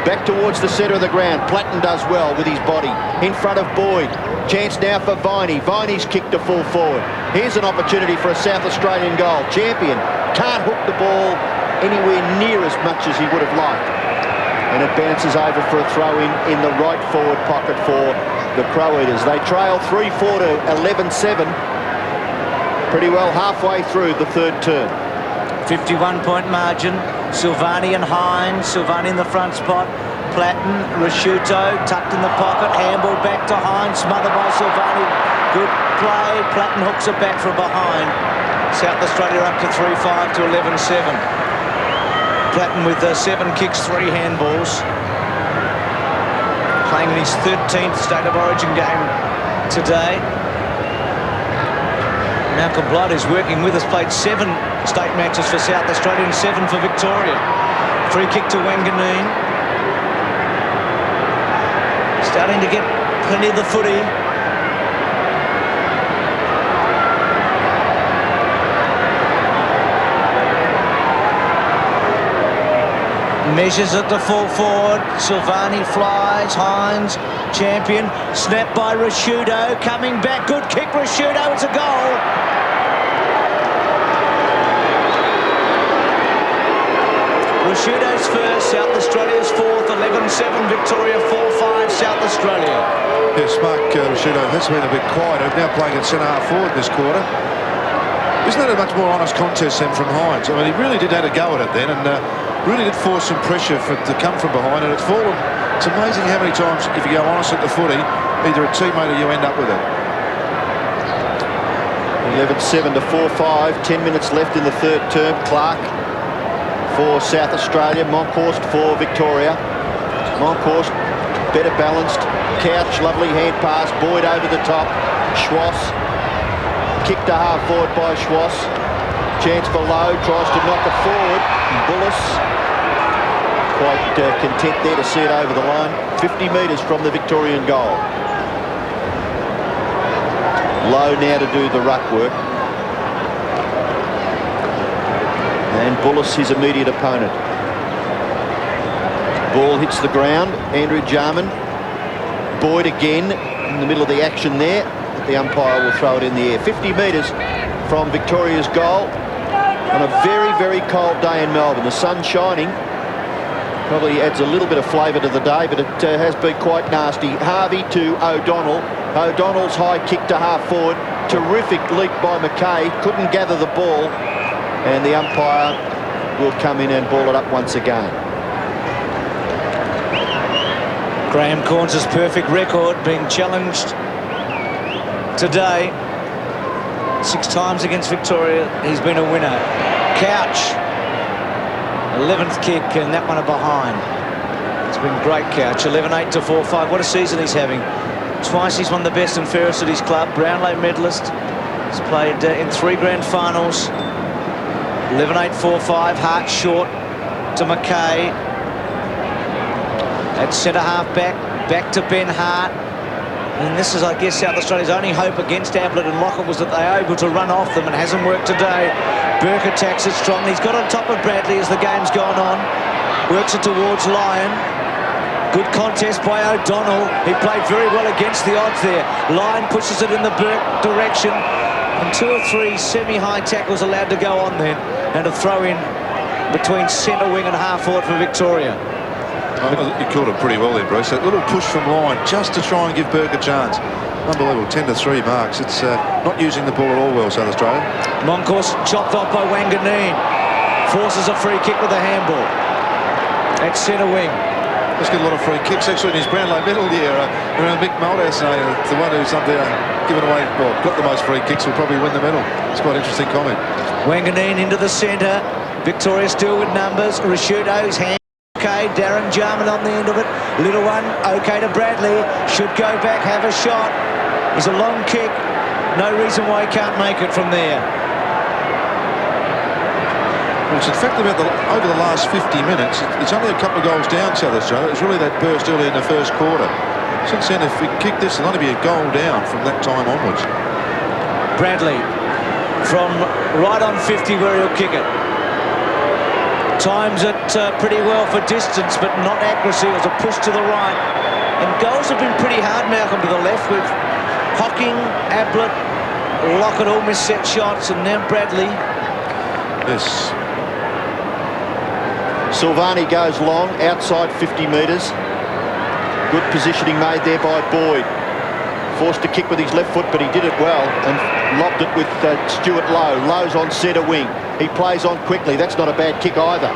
back towards the centre of the ground. Platten does well with his body. In front of Boyd. Chance now for Viney. Viney's kicked to full forward. Here's an opportunity for a South Australian goal. Champion can't hook the ball anywhere near as much as he would have liked. And it bounces over for a throw-in the right forward pocket for the Crow Eaters. They trail 3-4 to 11-7. Pretty well halfway through the third term. 51-point margin. Silvani and Hines. Silvani in the front spot. Platten, Rasciuto tucked in the pocket. Handball back to Hines. Smothered by Silvani. Good play. Platten hooks it back from behind. South Australia up to 3-5 to 11-7. Platten with 7 kicks, 3 handballs. Playing in his 13th State of Origin game today. Malcolm Blood is working with us, played 7 state matches for South Australia and 7 for Victoria. Free kick to Wanganeen. Starting to get plenty of the footy. Measures at the full forward. Silvani flies. Hines, Champion. Snap by Rasciuto. Coming back. Good kick, Rasciuto. It's a goal. Rasciuto's first. South Australia's fourth. 11-7. Victoria 4-5. South Australia. Yes, Mark Rasciuto has been a bit quieter. Now playing at centre-half forward this quarter. Isn't that a much more honest contest than from Hines? I mean, he really did have a go at it then, and really did force some pressure to come from behind, and it's fallen. It's amazing how many times, if you go honest at the footy, either a teammate or you end up with it. 11-7 to 4-5. 10 minutes left in the third term. Clark for South Australia. Monkhorst for Victoria. Monkhorst better balanced. Couch, lovely hand pass. Boyd over the top. Schwass. Kick to half forward by Schwass. Chance for Lowe, tries to knock it forward. Bullis quite content there to see it over the line. 50 metres from the Victorian goal. Lowe now to do the ruck work. And Bullis his immediate opponent. Ball hits the ground. Andrew Jarman. Boyd again in the middle of the action there. The umpire will throw it in the air. 50 metres from Victoria's goal on a very, very cold day in Melbourne. The sun shining probably adds a little bit of flavour to the day, but it has been quite nasty. Harvey to O'Donnell. O'Donnell's high kick to half forward. Terrific leap by McKay. Couldn't gather the ball, and the umpire will come in and ball it up once again. Graham Corns' perfect record being challenged today. 6 times against Victoria, he's been a winner. Couch, 11th kick, and that one behind. It's been great, Couch. 11-8 to 4-5. What a season he's having. Twice he's won the best and fairest at his club. Brownlow medalist. He's played in 3 grand finals. 11-8, 4-5. Hart short to McKay. At centre half back to Ben Hart. And this is, I guess, South Australia's only hope against Ablett and Lockett was that they are able to run off them, and it hasn't worked today. Burke attacks it strongly. He's got on top of Bradley as the game's gone on. Works it towards Lyon. Good contest by O'Donnell. He played very well against the odds there. Lyon pushes it in the Burke direction. And 2 or 3 semi-high tackles allowed to go on then. And a throw in between centre wing and half forward for Victoria. You called it pretty well there, Bruce. That little push from line just to try and give Burke a chance. Unbelievable, 10-3 marks. It's not using the ball at all well, South Australia. Moncourse chopped off by Wanganeen. Forces a free kick with a handball. At centre wing. Let's get a lot of free kicks actually in his Brownlow medal here. Around Mick Malthouse, the one who's up there giving away, well, got the most free kicks will probably win the medal. It's quite an interesting comment. Wanganeen into the centre. Victoria still with numbers. Rashudo's hand. Okay, Darren Jarman on the end of it. Little one, okay to Bradley. Should go back, have a shot. It's a long kick. No reason why he can't make it from there. Well, it's in fact about over the last 50 minutes, it's only a couple of goals down, South Australia. It was really that burst early in the first quarter. Since then, if we kick this, it'll only be a goal down from that time onwards. Bradley from right on 50 where he'll kick it. Times it pretty well for distance, but not accuracy. It was a push to the right. And goals have been pretty hard, Malcolm, to the left with Hocking, Ablett, Lockett all missed set shots, and now Bradley. Yes. Silvani goes long, outside 50 metres. Good positioning made there by Boyd. Forced to kick with his left foot, but he did it well and lobbed it with Stuart Lowe. Lowe's on centre wing. He plays on quickly. That's not a bad kick either.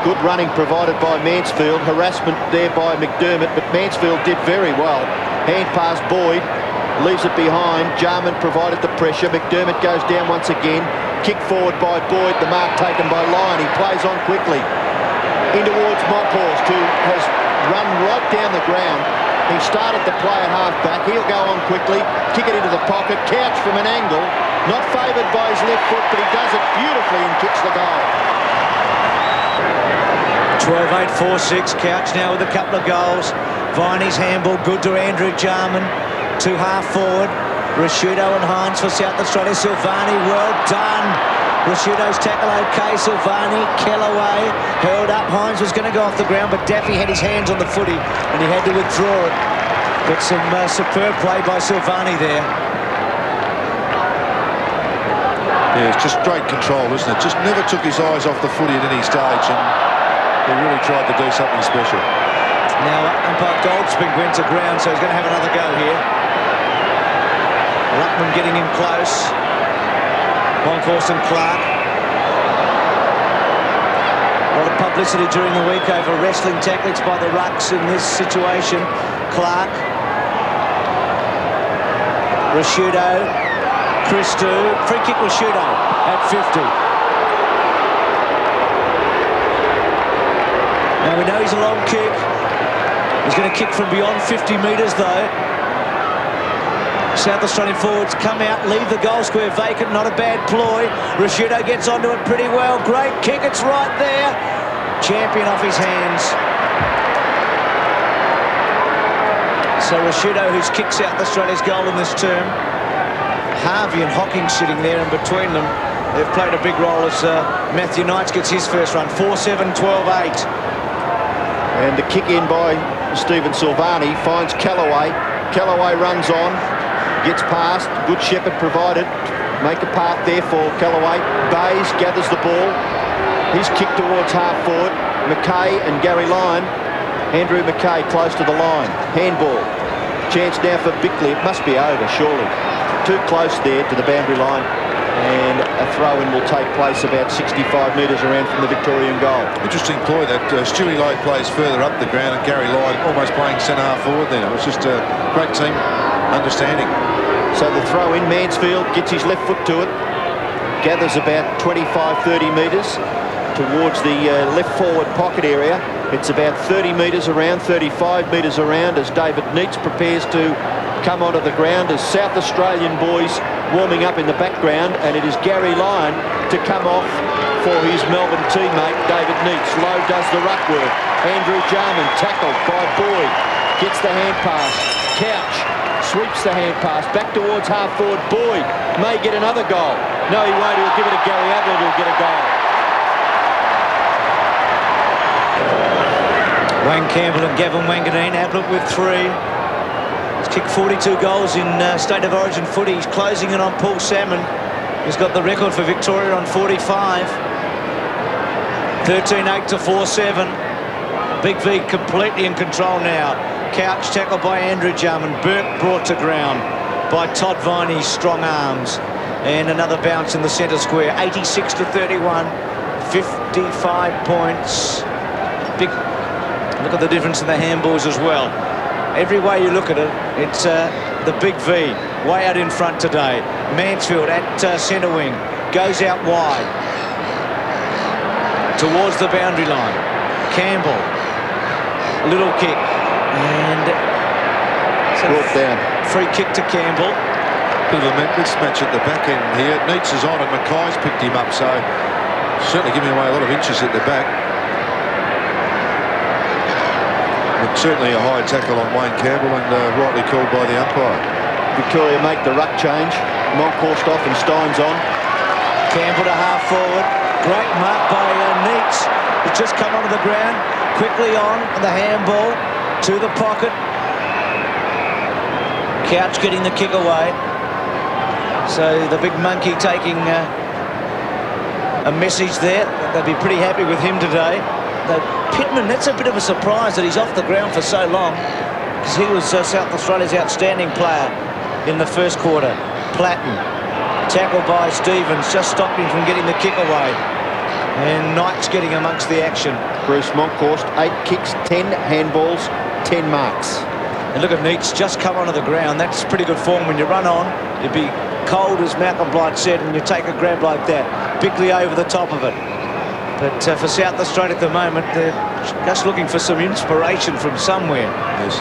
Good running provided by Mansfield. Harassment there by McDermott, but Mansfield did very well. Hand pass Boyd. Leaves it behind. Jarman provided the pressure. McDermott goes down once again. Kick forward by Boyd. The mark taken by Lyon. He plays on quickly. In towards Moncourse, who has run right down the ground. He started to play at half-back. He'll go on quickly, kick it into the pocket, Couch from an angle. Not favoured by his left foot, but he does it beautifully and kicks the goal. 12-8-4-6. Couch now with a couple of goals. Viney's handball, good to Andrew Jarman. To half forward. Rashudo and Hines for South Australia. Silvani, well done. Rashudo's tackle okay. Silvani, Kellaway held up. Hines was going to go off the ground, but Daffy had his hands on the footy and he had to withdraw it. But some superb play by Silvani there. Yeah, it's just great control, isn't it? Just never took his eyes off the footy at any stage, and he really tried to do something special. Now umpire Goldspink went to ground, so he's going to have another go here. Ruckman getting in close. Moncourse and Clark. A lot of publicity during the week over wrestling tactics by the Rucks in this situation. Clark. Rashudo. Christou. Free kick Rashudo at 50. Now we know he's a long kick. He's going to kick from beyond 50 metres though. South Australian forwards come out, leave the goal square vacant, not a bad ploy. Rashudo gets onto it pretty well. Great kick, it's right there. Champion off his hands. So Rashudo, who's kicked South Australia's goal in this term. Harvey and Hocking sitting there, and between them, they've played a big role as Matthew Knights gets his first run. 4-7, 12-8. And the kick in by Stephen Silvani finds Kellaway. Kellaway runs on. Gets past, good shepherd provided. Make a path there for Kellaway. Bays gathers the ball. He's kicked towards half forward. McKay and Gary Lyon. Andrew McKay close to the line. Handball. Chance now for Bickley. It must be over, surely. Too close there to the boundary line. And a throw-in will take place about 65 metres around from the Victorian goal. Interesting ploy that Stewie Lowe plays further up the ground and Gary Lyon almost playing centre-half forward there. It was just a great team understanding. So the throw in, Mansfield gets his left foot to it, gathers about 25-30 metres towards the left forward pocket area. It's about 30 metres around, 35 metres around as David Neitz prepares to come onto the ground as South Australian boys warming up in the background, and it is Gary Lyon to come off for his Melbourne teammate David Neitz. Lowe does the ruck work. Andrew Jarman tackled by Boyd, gets the hand pass. Couch sweeps the hand pass back towards half forward. Boyd may get another goal. No, he won't. He'll give it to Gary Ablett, who'll get a goal. Wayne Campbell and Gavin Wanganeen. Ablett with 3. He's kicked 42 goals in State of Origin footy. He's closing in on Paul Salmon, who's got the record for Victoria on 45. 13-8 to 4-7. Big V completely in control now. Couch tackled by Andrew Jum, and Burke brought to ground by Todd Viney's strong arms. And another bounce in the centre square. 86-31, 55 points. Big. Look at the difference in the handballs as well. Every way you look at it, it's the Big V way out in front today. Mansfield at centre wing goes out wide towards the boundary line. Campbell, little kick, and brought down. Free kick to Campbell. Bit of a mismatch at the back end here. Neitz is on and Mackay's picked him up, so certainly giving away a lot of inches at the back. But certainly a high tackle on Wayne Campbell, and rightly called by the umpire. Victoria make the ruck change. Monkhorst off and Stein's on. Campbell to half forward. Great mark by Neitz. He's just come onto the ground. Quickly on the handball to the pocket. Couch getting the kick away. So the big monkey taking a message there. They'll be pretty happy with him today. Pittman, that's a bit of a surprise that he's off the ground for so long, because he was South Australia's outstanding player in the first quarter. Platten, tackled by Stevens, just stopped him from getting the kick away. And Knight's getting amongst the action. Bruce Monkhorst, 8 kicks, 10 handballs, 10 marks. And look at Neitz just come onto the ground. That's pretty good form. When you run on, you'd be cold, as Malcolm Blight said, and you take a grab like that. Bickley over the top of it. But for South Australia at the moment, they're just looking for some inspiration from somewhere. Yes.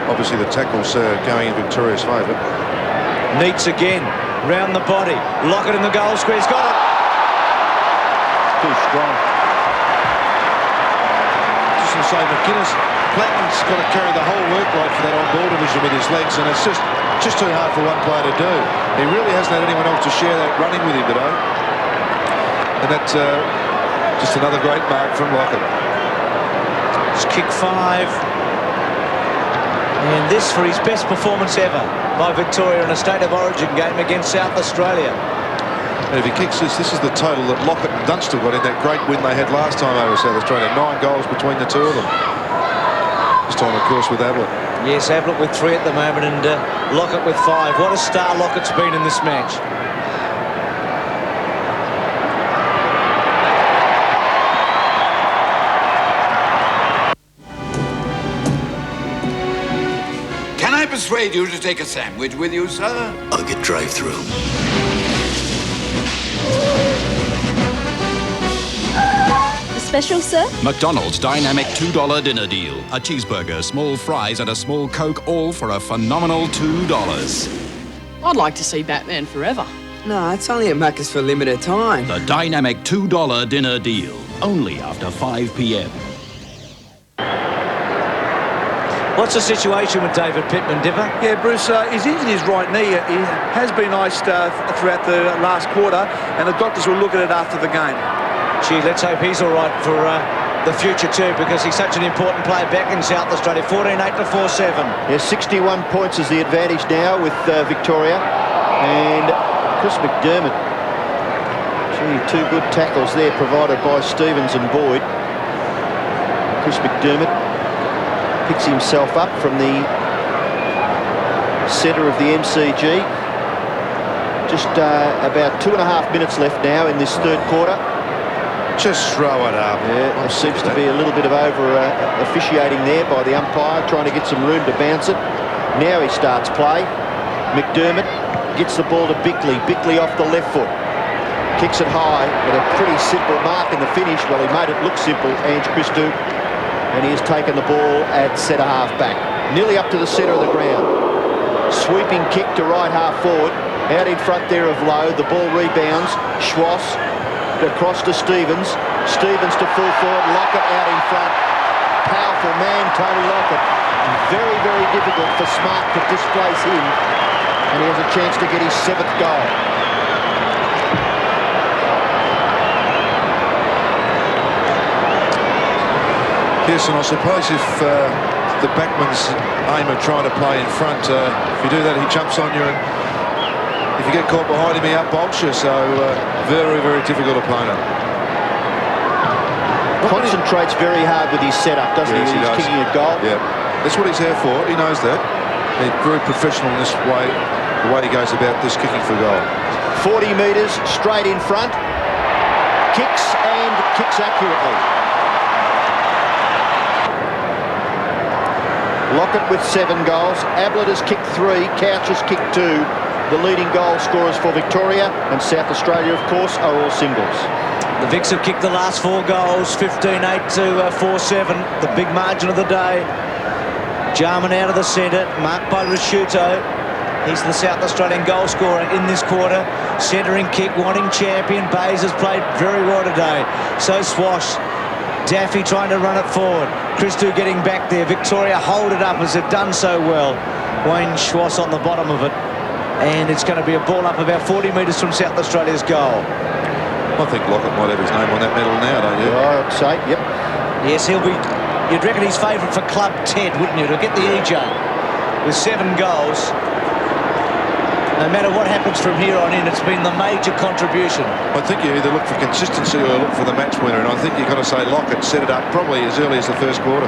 Obviously the tackle's going in Victoria's favour. Neitz again, round the body. Lockett in the goal square. He's got it. Too strong. Just to say, McGuinness, Platten's got to carry the whole workload for that on-ball division with his legs, and it's just too hard for one player to do. He really hasn't had anyone else to share that running with him today. And that's just another great mark from Lockett. It's kick 5. And this for his best performance ever by Victoria in a State of Origin game against South Australia. And if he kicks this is the total that Lockett and Dunstall got in that great win they had last time over South Australia. 9 goals between the two of them. This time, of course, with Ablett. Yes, Ablett with 3 at the moment, and Lockett with 5. What a star Lockett's been in this match. Can I persuade you to take a sandwich with you, sir? I'll get drive-through. Special, sir? McDonald's dynamic $2 dinner deal. A cheeseburger, small fries and a small Coke, all for a phenomenal $2. I'd like to see Batman Forever. No, it's only at Macca's for a limited time. The dynamic $2 dinner deal. Only after 5 p.m. What's the situation with David Pittman, Dipper? Yeah, Bruce, he's injured his right knee. He has been iced throughout the last quarter, and the doctors will look at it after the game. Gee, let's hope he's all right for the future too, because he's such an important player back in South Australia. 14-8 to 4-7. Yeah, 61 points is the advantage now with Victoria. And Chris McDermott. Gee, 2 good tackles there provided by Stevens and Boyd. Chris McDermott picks himself up from the centre of the MCG. Just about 2.5 minutes left now in this third quarter. Just throw it up. Yeah, there seems to be a little bit of officiating there by the umpire, trying to get some room to bounce it. Now he starts play. McDermott gets the ball to Bickley. Bickley off the left foot. Kicks it high with a pretty simple mark in the finish. Well, he made it look simple, Ange Christou. And he has taken the ball at centre half back. Nearly up to the centre of the ground. Sweeping kick to right half forward. Out in front there of Lowe. The ball rebounds. Schwass across to Stevens. Stevens to full forward. Lockett out in front. Powerful man, Tony Lockett. Very, very difficult for Smart to displace him. And he has a chance to get his 7th goal. Yes, and I suppose if the backman's aim of trying to play in front, if you do that, he jumps on you, and if you get caught behind him, he outbolts you. So very, very difficult opponent. Concentrates very hard with his setup, doesn't Yes, he? he He's does. kicking a goal. Yeah, that's what he's there for. He knows that. He's very professional in this way, the way he goes about this kicking for goal. 40 metres straight in front. Kicks and kicks accurately. Lockett with 7 goals. Ablett has kicked 3. Couch has kicked 2. The leading goal scorers for Victoria and South Australia, of course, are all singles. The Vics have kicked the last 4 goals, 15-8 to 4-7, the big margin of the day. Jarman out of the centre, marked by Rasciuto. He's the South Australian goal scorer in this quarter. Centering kick, wanting champion. Bays has played very well today. So Swash. Daffy trying to run it forward. Christou getting back there. Victoria hold it up as they've done so well. Wayne Schwass on the bottom of it. And it's going to be a ball up about 40 metres from South Australia's goal. I think Lockett might have his name on that medal now, don't you? I'd say, yep. Yes, he'll be... You'd reckon he's favourite for club Ted, wouldn't you? To get the EJ with 7 goals. No matter what happens from here on in, it's been the major contribution. I think you either look for consistency or look for the match winner, and I think you've got to say Lockett set it up probably as early as the first quarter.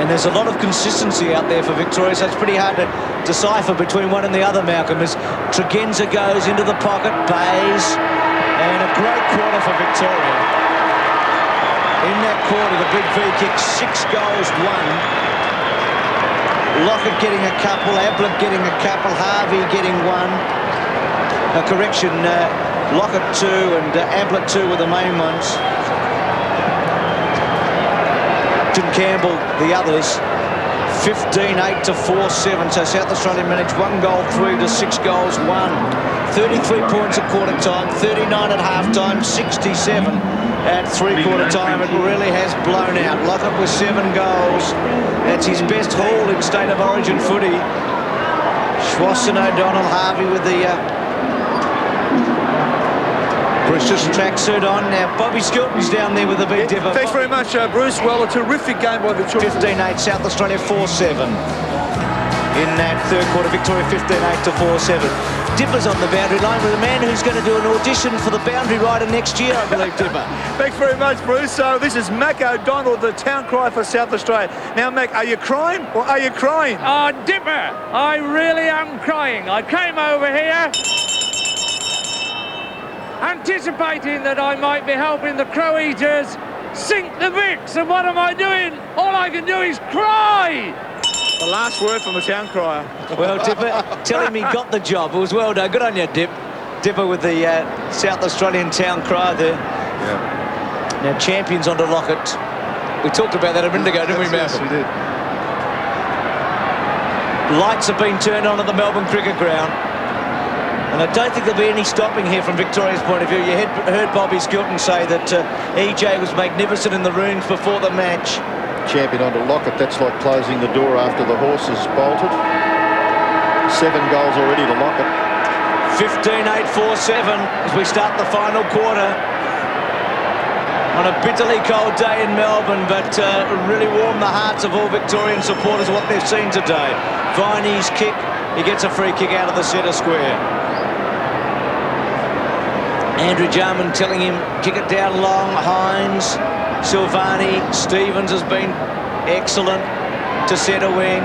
And there's a lot of consistency out there for Victoria, so it's pretty hard to decipher between one and the other, Malcolm, as Tregenza goes into the pocket, Bays, and a great quarter for Victoria. In that quarter, the big V kick, 6 goals, 1. Lockett getting a couple, Ablett getting a couple, Harvey getting 1. A correction, Lockett 2 and Ablett 2 were the main ones. Tim Campbell, the others. 15-8 to 4-7, so South Australia managed 1 goal 3 to 6 goals 1. 33 points at quarter time, 39 at half time, 67 at 3/4 time. It really has blown out. Lockett with 7 goals. That's his best haul in State of Origin footy. Schwass and O'Donnell, Harvey with the tracksuit on. Now Bobby Skilton's down there with the big dipper. Thanks very much, Bruce. Well, a terrific game by Victoria. 15-8, South Australia 4-7. In that third quarter, Victoria 15-8 to 4-7. Dipper's on the boundary line with a man who's going to do an audition for the boundary rider next year, I believe, Dipper. Thanks very much, Bruce. So this is Mac O'Donnell, the town cry for South Australia. Now, Mac, are you crying or are you crying? Oh, Dipper, I really am crying. I came over here anticipating that I might be helping the Crow Eaters sink the Vics, and what am I doing? All I can do is cry. The last word from the town crier. Well, Dipper, tell him he got the job. It was well done. Good on you, Dipper with the South Australian town crier there. Yeah. Now, champions onto Lockett. We talked about that a minute ago, didn't we, Malcolm? Yes, we did. Lights have been turned on at the Melbourne Cricket Ground. And I don't think there'll be any stopping here from Victoria's point of view. You heard Bobby Skilton say that EJ was magnificent in the rooms before the match. Champion onto Lockett. That's like closing the door after the horses bolted. 7 goals already to Lockett. 15-8, 4-7 as we start the final quarter. On a bitterly cold day in Melbourne, but really warmed the hearts of all Victorian supporters what they've seen today. Viney's kick, he gets a free kick out of the centre square. Andrew Jarman telling him, kick it down long. Hines, Silvani, Stevens has been excellent to centre wing.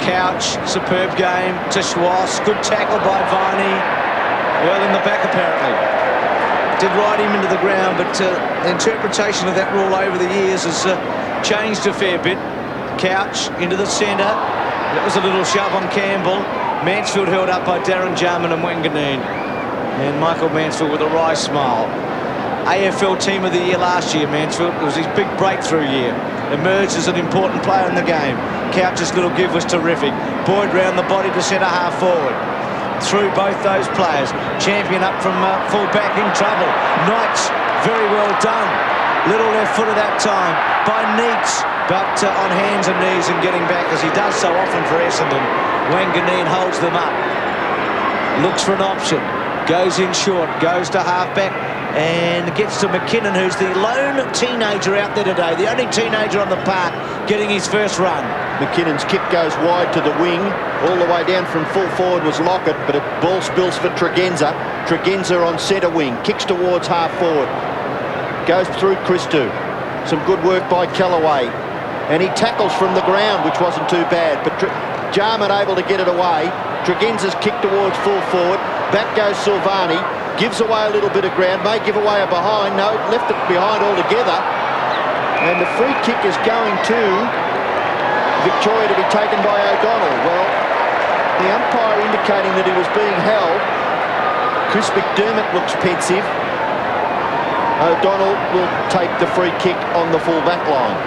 Couch, superb game to Schwass. Good tackle by Viney. Well in the back, apparently. Did ride him into the ground, but the interpretation of that rule over the years has changed a fair bit. Couch into the centre. That was a little shove on Campbell. Mansfield held up by Darren Jarman and Wanganeen. And Michael Mansfield with a wry smile. AFL Team of the Year last year, Mansfield. It was his big breakthrough year. Emerged as an important player in the game. Couch's little give was terrific. Boyd round the body to centre half forward. Through both those players. Champion up from full back in trouble. Knights, very well done. Little left foot at that time by Neitz, but on hands and knees and getting back as he does so often for Essendon. Wanganeen holds them up. Looks for an option. Goes in short, goes to half-back and gets to McKinnon, who's the lone teenager out there today, the only teenager on the park getting his first run. McKinnon's kick goes wide to the wing. All the way down from full forward was Lockett, but it ball spills for Tregenza. Tregenza on centre wing, kicks towards half forward. Goes through Christou. Some good work by Callaway. And he tackles from the ground, which wasn't too bad. But Jarman able to get it away. Tregenza's kick towards full forward. Back goes Silvani. Gives away a little bit of ground. May give away a behind. No, left it behind altogether. And the free kick is going to Victoria to be taken by O'Donnell. Well, the umpire indicating that he was being held. Chris McDermott looks pensive. O'Donnell will take the free kick on the full back line.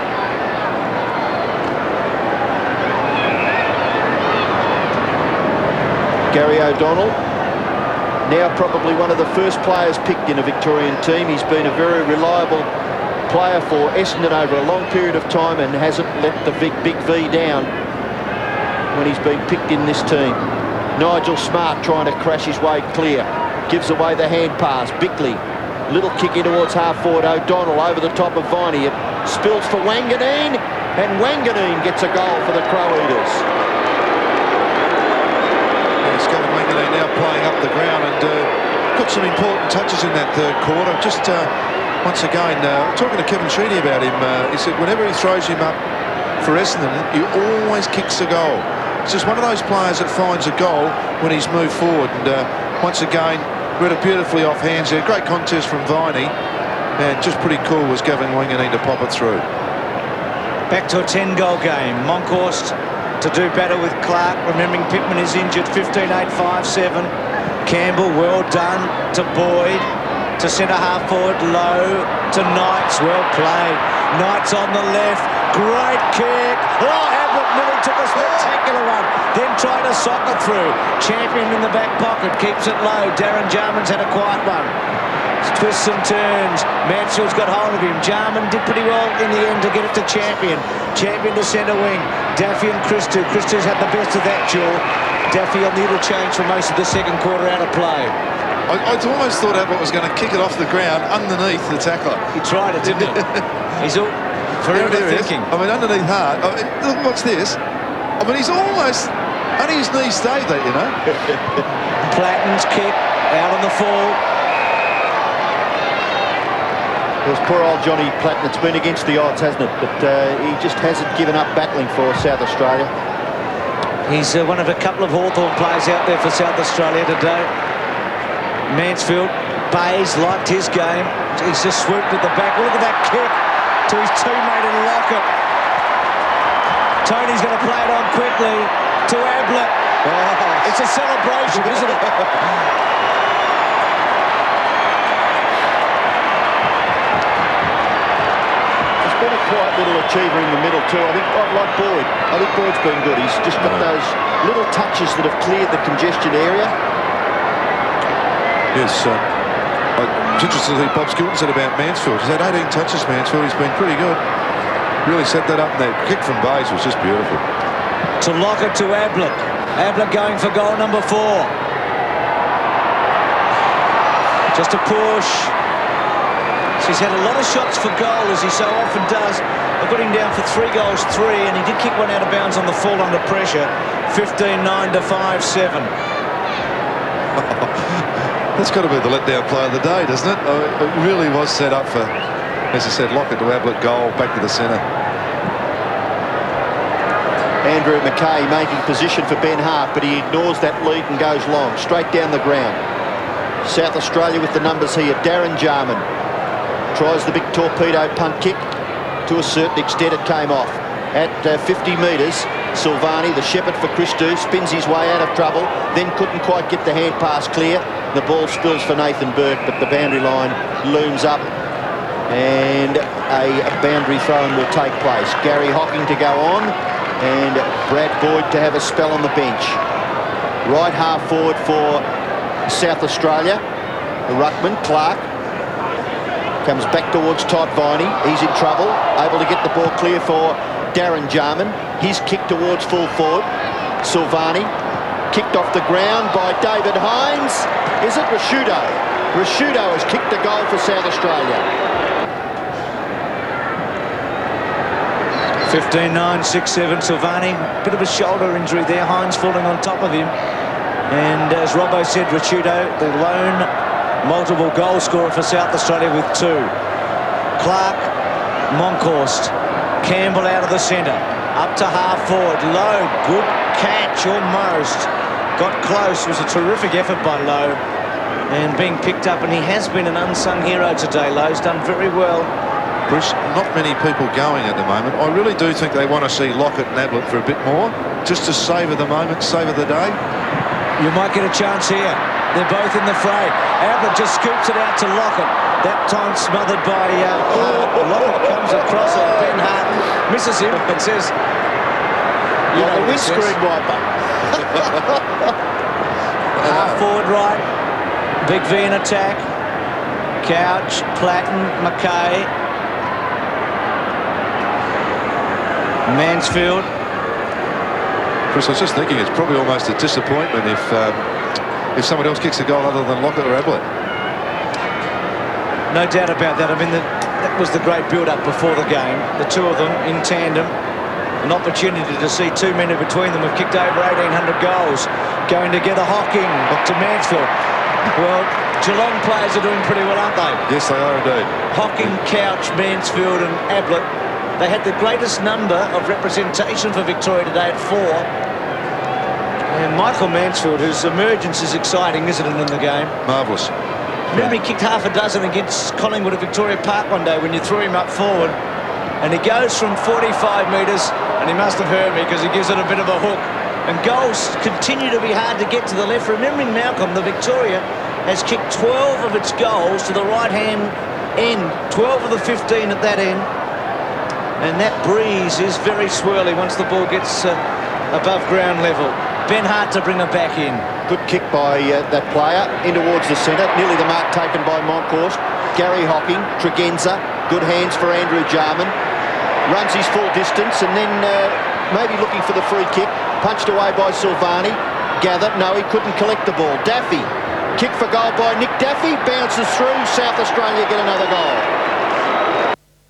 Gary O'Donnell, now probably one of the first players picked in a Victorian team. He's been a very reliable player for Essendon over a long period of time and hasn't let the big V down when he's been picked in this team. Nigel Smart trying to crash his way clear. Gives away the hand pass. Bickley, little kick in towards half forward. O'Donnell over the top of Viney. It spills for Wanganeen, and Wanganeen gets a goal for the Crow Eaters. Gavin Wanganeen now playing up the ground and got some important touches in that third quarter. Just once again, talking to Kevin Sheedy about him, he said whenever he throws him up for Essendon, he always kicks a goal. It's just one of those players that finds a goal when he's moved forward. And once again, read it beautifully off hands there. Great contest from Viney. And just pretty cool was Gavin Wanganeen to pop it through. Back to a 10-goal game. Monkhorst to do better with Clark. Remembering Pittman is injured. 15-8, 5-7. Campbell, well done to Boyd. To centre half forward, low to Knights. Well played. Knights on the left. Great kick. Oh, Ablett Middle took a spectacular one. Then tried to sock it through. Champion in the back pocket. Keeps it low. Darren Jarman's had a quiet one. Twists and turns. Mansfield's got hold of him. Jarman did pretty well in the end to get it to Champion. Champion to centre wing. Daffy and Christou. Christou's had the best of that duel. Daffy on the interchange for most of the second quarter out of play. I almost thought Ablett was going to kick it off the ground underneath the tackler. He tried it, didn't he? He's all forever thinking. I mean, underneath hard. Look, watch this. I mean, he's almost... Only his knee stayed that, you know. Platten's kick out on the fall. There's poor old Johnny Platten. It's been against the odds, hasn't it? But he just hasn't given up battling for South Australia. He's one of a couple of Hawthorn players out there for South Australia today. Mansfield, Bays liked his game. He's just swooped at the back. Look at that kick to his teammate in Lockett. Tony's going to play it on quickly to Ablett. Oh, it's a celebration, isn't it? He's been a quiet little achiever in the middle too. I think, like Boyd. I think Boyd's been good. He's just got those little touches that have cleared the congestion area. Yes, it's interesting to see Bob Skilton said about Mansfield. He's had 18 touches, Mansfield. He's been pretty good. Really set that up. And that kick from Bays was just beautiful. To Lockett to Ablett. Ablett going for goal number 4. Just a push. So he's had a lot of shots for goal, as he so often does. I got him down for 3 goals, 3, and he did kick one out of bounds on the fall under pressure. 15-9 to 5-7. That's got to be the letdown play of the day, doesn't it? It really was set up for, as I said, Lockett to Ablett goal, back to the centre. Andrew McKay making position for Ben Hart, but he ignores that lead and goes long, straight down the ground. South Australia with the numbers here. Darren Jarman tries the big torpedo punt kick. To a certain extent, it came off. At 50 metres, Silvani, the shepherd for Christou, spins his way out of trouble, then couldn't quite get the hand pass clear. The ball spills for Nathan Burke, but the boundary line looms up and a boundary throw-in will take place. Gary Hocking to go on and Brad Boyd to have a spell on the bench. Right half forward for South Australia. The ruckman, Clark, comes back towards Todd Viney. He's in trouble, able to get the ball clear for Darren Jarman. His kick towards full forward. Silvani, kicked off the ground by David Hines. Is it Rashudo? Rashudo has kicked a goal for South Australia. 15-9, 6-7. Silvani, bit of a shoulder injury there. Hines falling on top of him. And as Robbo said, Rashudo, the lone multiple goal scorer for South Australia with 2. Clark Monkhorst. Campbell out of the centre. Up to half forward. Lowe, good catch almost. Got close. It was a terrific effort by Lowe. And being picked up, and he has been an unsung hero today. Lowe's done very well. Bruce, not many people going at the moment. I really do think they want to see Lockett and Ablett for a bit more, just to savour the moment, savour the day. You might get a chance here. They're both in the fray. Ablett just scoops it out to Lockett. That time smothered by Hart. Lockett comes across it. Ben Hart misses him and says, "You know, the windscreen wiper." Half forward right. Big V in attack. Couch, Platten, McKay. Mansfield. Chris, I was just thinking it's probably almost a disappointment if someone else kicks a goal other than Lockett or Ablett. No doubt about that. I mean, that was the great build-up before the game. The two of them in tandem. An opportunity to see two men in between them have kicked over 1,800 goals. Going together, Hocking to Mansfield. Well, Geelong players are doing pretty well, aren't they? Yes, they are indeed. Hocking, Couch, Mansfield and Ablett. They had the greatest number of representation for Victoria today at 4. And Michael Mansfield, whose emergence is exciting, isn't it, in the game? Marvellous. Remember, he kicked half a dozen against Collingwood at Victoria Park one day when you threw him up forward. And he goes from 45 metres, and he must have heard me because he gives it a bit of a hook. And goals continue to be hard to get to the left. Remembering Malcolm, the Victoria has kicked 12 of its goals to the right-hand end. 12 of the 15 at that end. And that breeze is very swirly once the ball gets above ground level. Ben Hart to bring her back in. Good kick by that player in towards the centre. Nearly the mark taken by Monkhorst. Gary Hocking, Tregenza. Good hands for Andrew Jarman. Runs his full distance and then maybe looking for the free kick. Punched away by Silvani. Gathered. No, he couldn't collect the ball. Daffy. Kick for goal by Nick Daffy. Bounces through. South Australia get another goal.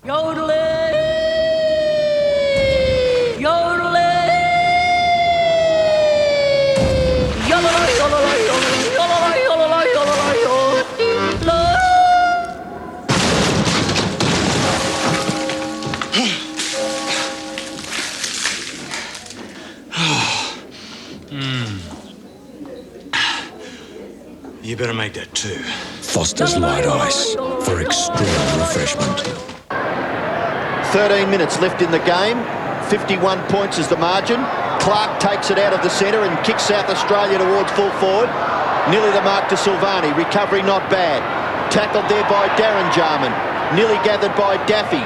Yodeling! Yodeling! Yodeling, yodeling, yodeling, yodeling, yodeling, yodeling. You better make that 2. Foster's Light Ice for extreme refreshment. 13 minutes left in the game. 51 points is the margin. Clark takes it out of the centre and kicks South Australia towards full forward. Nearly the mark to Silvani. Recovery not bad. Tackled there by Darren Jarman. Nearly gathered by Daffy.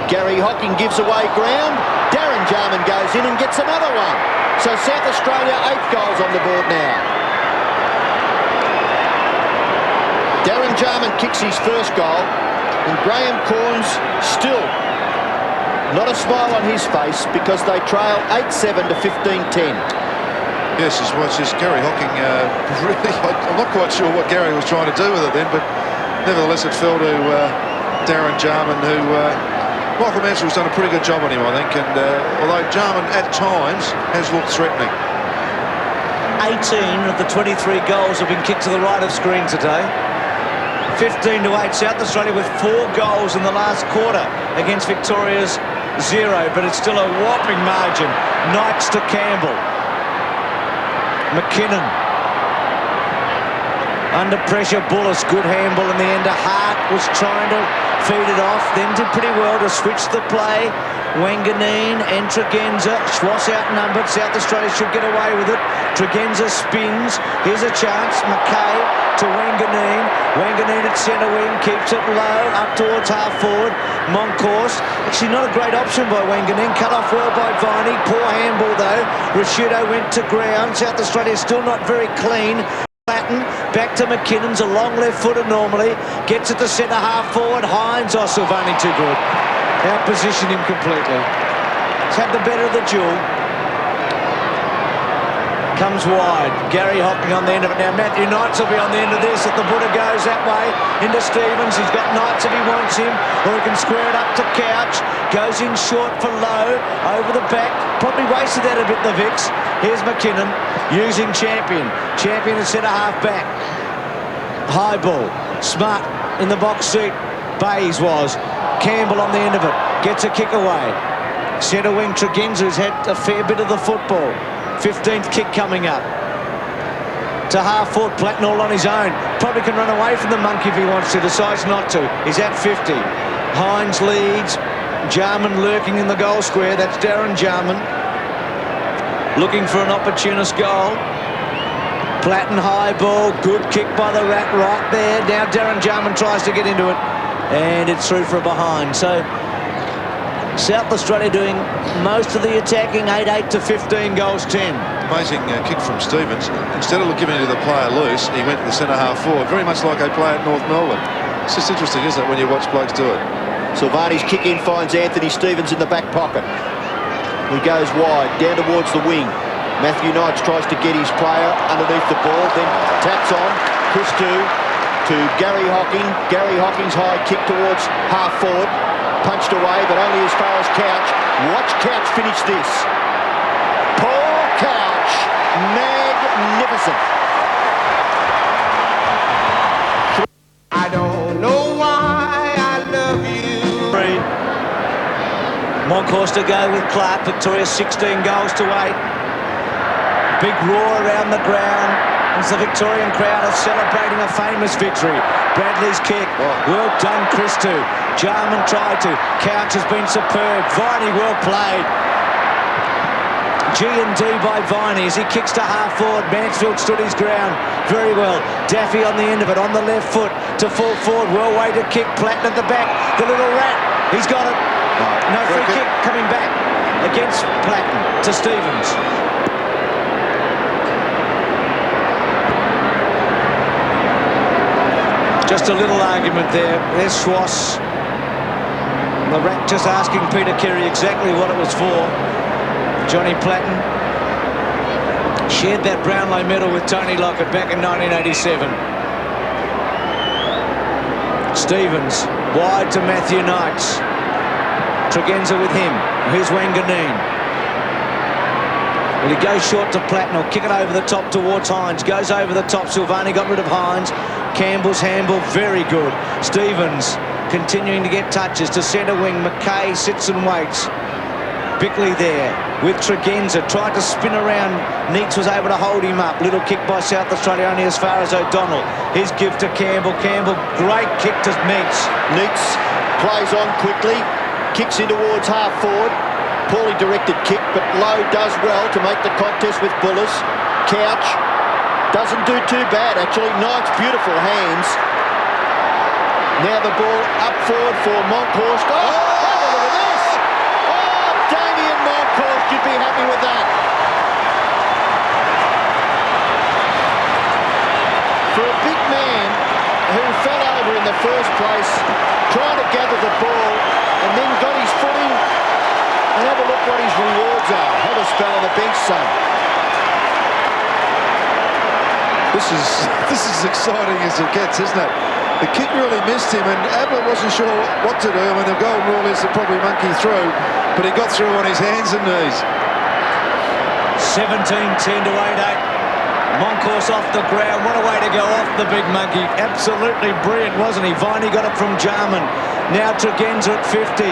Gary Hocking gives away ground. Darren Jarman goes in and gets another one. So South Australia 8 goals on the board now. Darren Jarman kicks his first goal, and Graham Corns still not a smile on his face because they trail 8-7 to 15-10. Yes, as much as Gary Hocking, really, I'm not quite sure what Gary was trying to do with it then, but nevertheless it fell to Darren Jarman, who Michael Mansfield's done a pretty good job on him, I think, and although Jarman at times has looked threatening. 18 of the 23 goals have been kicked to the right of screen today. 15-8, South Australia with 4 goals in the last quarter against Victoria's 0, but it's still a whopping margin. Knights to Campbell. McKinnon. Under pressure, Bullis, good handball in the end. Hart was trying to feed it off, then did pretty well to switch the play. Wanganeen and Tregenza. Schwass outnumbered. South Australia should get away with it. Tregenza spins. Here's a chance. McKay to Wanganeen. Wanganeen at centre wing. Keeps it low. Up towards half forward. Monkhorst. Actually not a great option by Wanganeen. Cut off well by Viney. Poor handball though. Rashudo went to ground. South Australia still not very clean. Platten, back to McKinnon's, a long left-footer normally. Gets it to centre half forward. Hines, oh, Silvani too good. Out-positioned him completely. He's had the better of the duel. Comes wide. Gary Hocking on the end of it now. Matthew Knights will be on the end of this. If the Buddha goes that way into Stevens, he's got Knights if he wants him, or he can square it up to Couch. Goes in short for Lowe. Over the back. Probably wasted that a bit, the Vicks. Here's McKinnon using Champion. Champion at centre half back. High ball. Smart in the box seat. Bayes was. Campbell on the end of it. Gets a kick away. Centre wing Tregenza, who's had a fair bit of the football. 15th kick coming up. To half forward, Platten all on his own. Probably can run away from the monkey if he wants to. Decides not to. He's at 50. Hines leads. Jarman lurking in the goal square. That's Darren Jarman. Looking for an opportunist goal. Platten high ball. Good kick by the Rat right there. Now Darren Jarman tries to get into it. And it's through for a behind. So South Australia doing most of the attacking. 8-8 to 15 goals 10. Amazing kick from Stevens. Instead of giving it to the player loose, he went to the centre half forward, very much like they play at North Melbourne. It's just interesting, isn't it, when you watch blokes do it? Silvani's kick in finds Anthony Stevens in the back pocket. He goes wide, down towards the wing. Matthew Knights tries to get his player underneath the ball, then taps on. Christou to Gary Hocking. Gary Hocking's high kick towards half forward. Punched away, but only as far as Couch. Watch Couch finish this. Paul Couch, magnificent. I don't know why I love you. Moncourse to go with Clark. Victoria 16 goals to 8. Big roar around the ground as the Victorian crowd are celebrating a famous victory. Bradley's kick. Well done, Christou. Jarman tried to. Couch has been superb. Viney well played. G&D by Viney as he kicks to half forward. Mansfield stood his ground very well. Daffy on the end of it, on the left foot to full forward. Well way to kick. Platten at the back. The little rat. He's got it. No free kick coming back against Platten to Stevens. Just a little argument there. There's Schwass. The Rat just asking Peter Carey exactly what it was for. Johnny Platten shared that Brownlow medal with Tony Lockett back in 1987. Stevens wide to Matthew Knights. Tregenza with him. Here's Wanganeen. Well, he goes short to Platten. He'll kick it over the top towards Hines. Goes over the top. Silvani got rid of Hines. Campbell's handball very good. Stevens continuing to get touches to centre wing. McKay sits and waits. Bickley there with Tregenza. Tried to spin around. Neitz was able to hold him up. Little kick by South Australia only as far as O'Donnell. His give to Campbell. Campbell, great kick to Neitz. Neitz plays on quickly. Kicks in towards half forward. Poorly directed kick, but Lowe does well to make the contest with Bullers. Couch doesn't do too bad, actually. Knight's beautiful hands. Now the ball up forward for Moncourse. Oh, have a look at this! Oh, Damien Moncourse, you'd be happy with that. For a big man who fell over in the first place, trying to gather the ball, and then got his footing, and have a look what his rewards are. Have a spell on the bench, son. This is exciting as it gets, isn't it? The kick really missed him, and Ablett wasn't sure what to do. I mean, the golden rule is to probably monkey through, but he got through on his hands and knees. 17-10 to 8-8. Moncourse off the ground. What a way to go off the big monkey. Absolutely brilliant, wasn't he? Viney got it from Jarman. Now Tregenza at 50.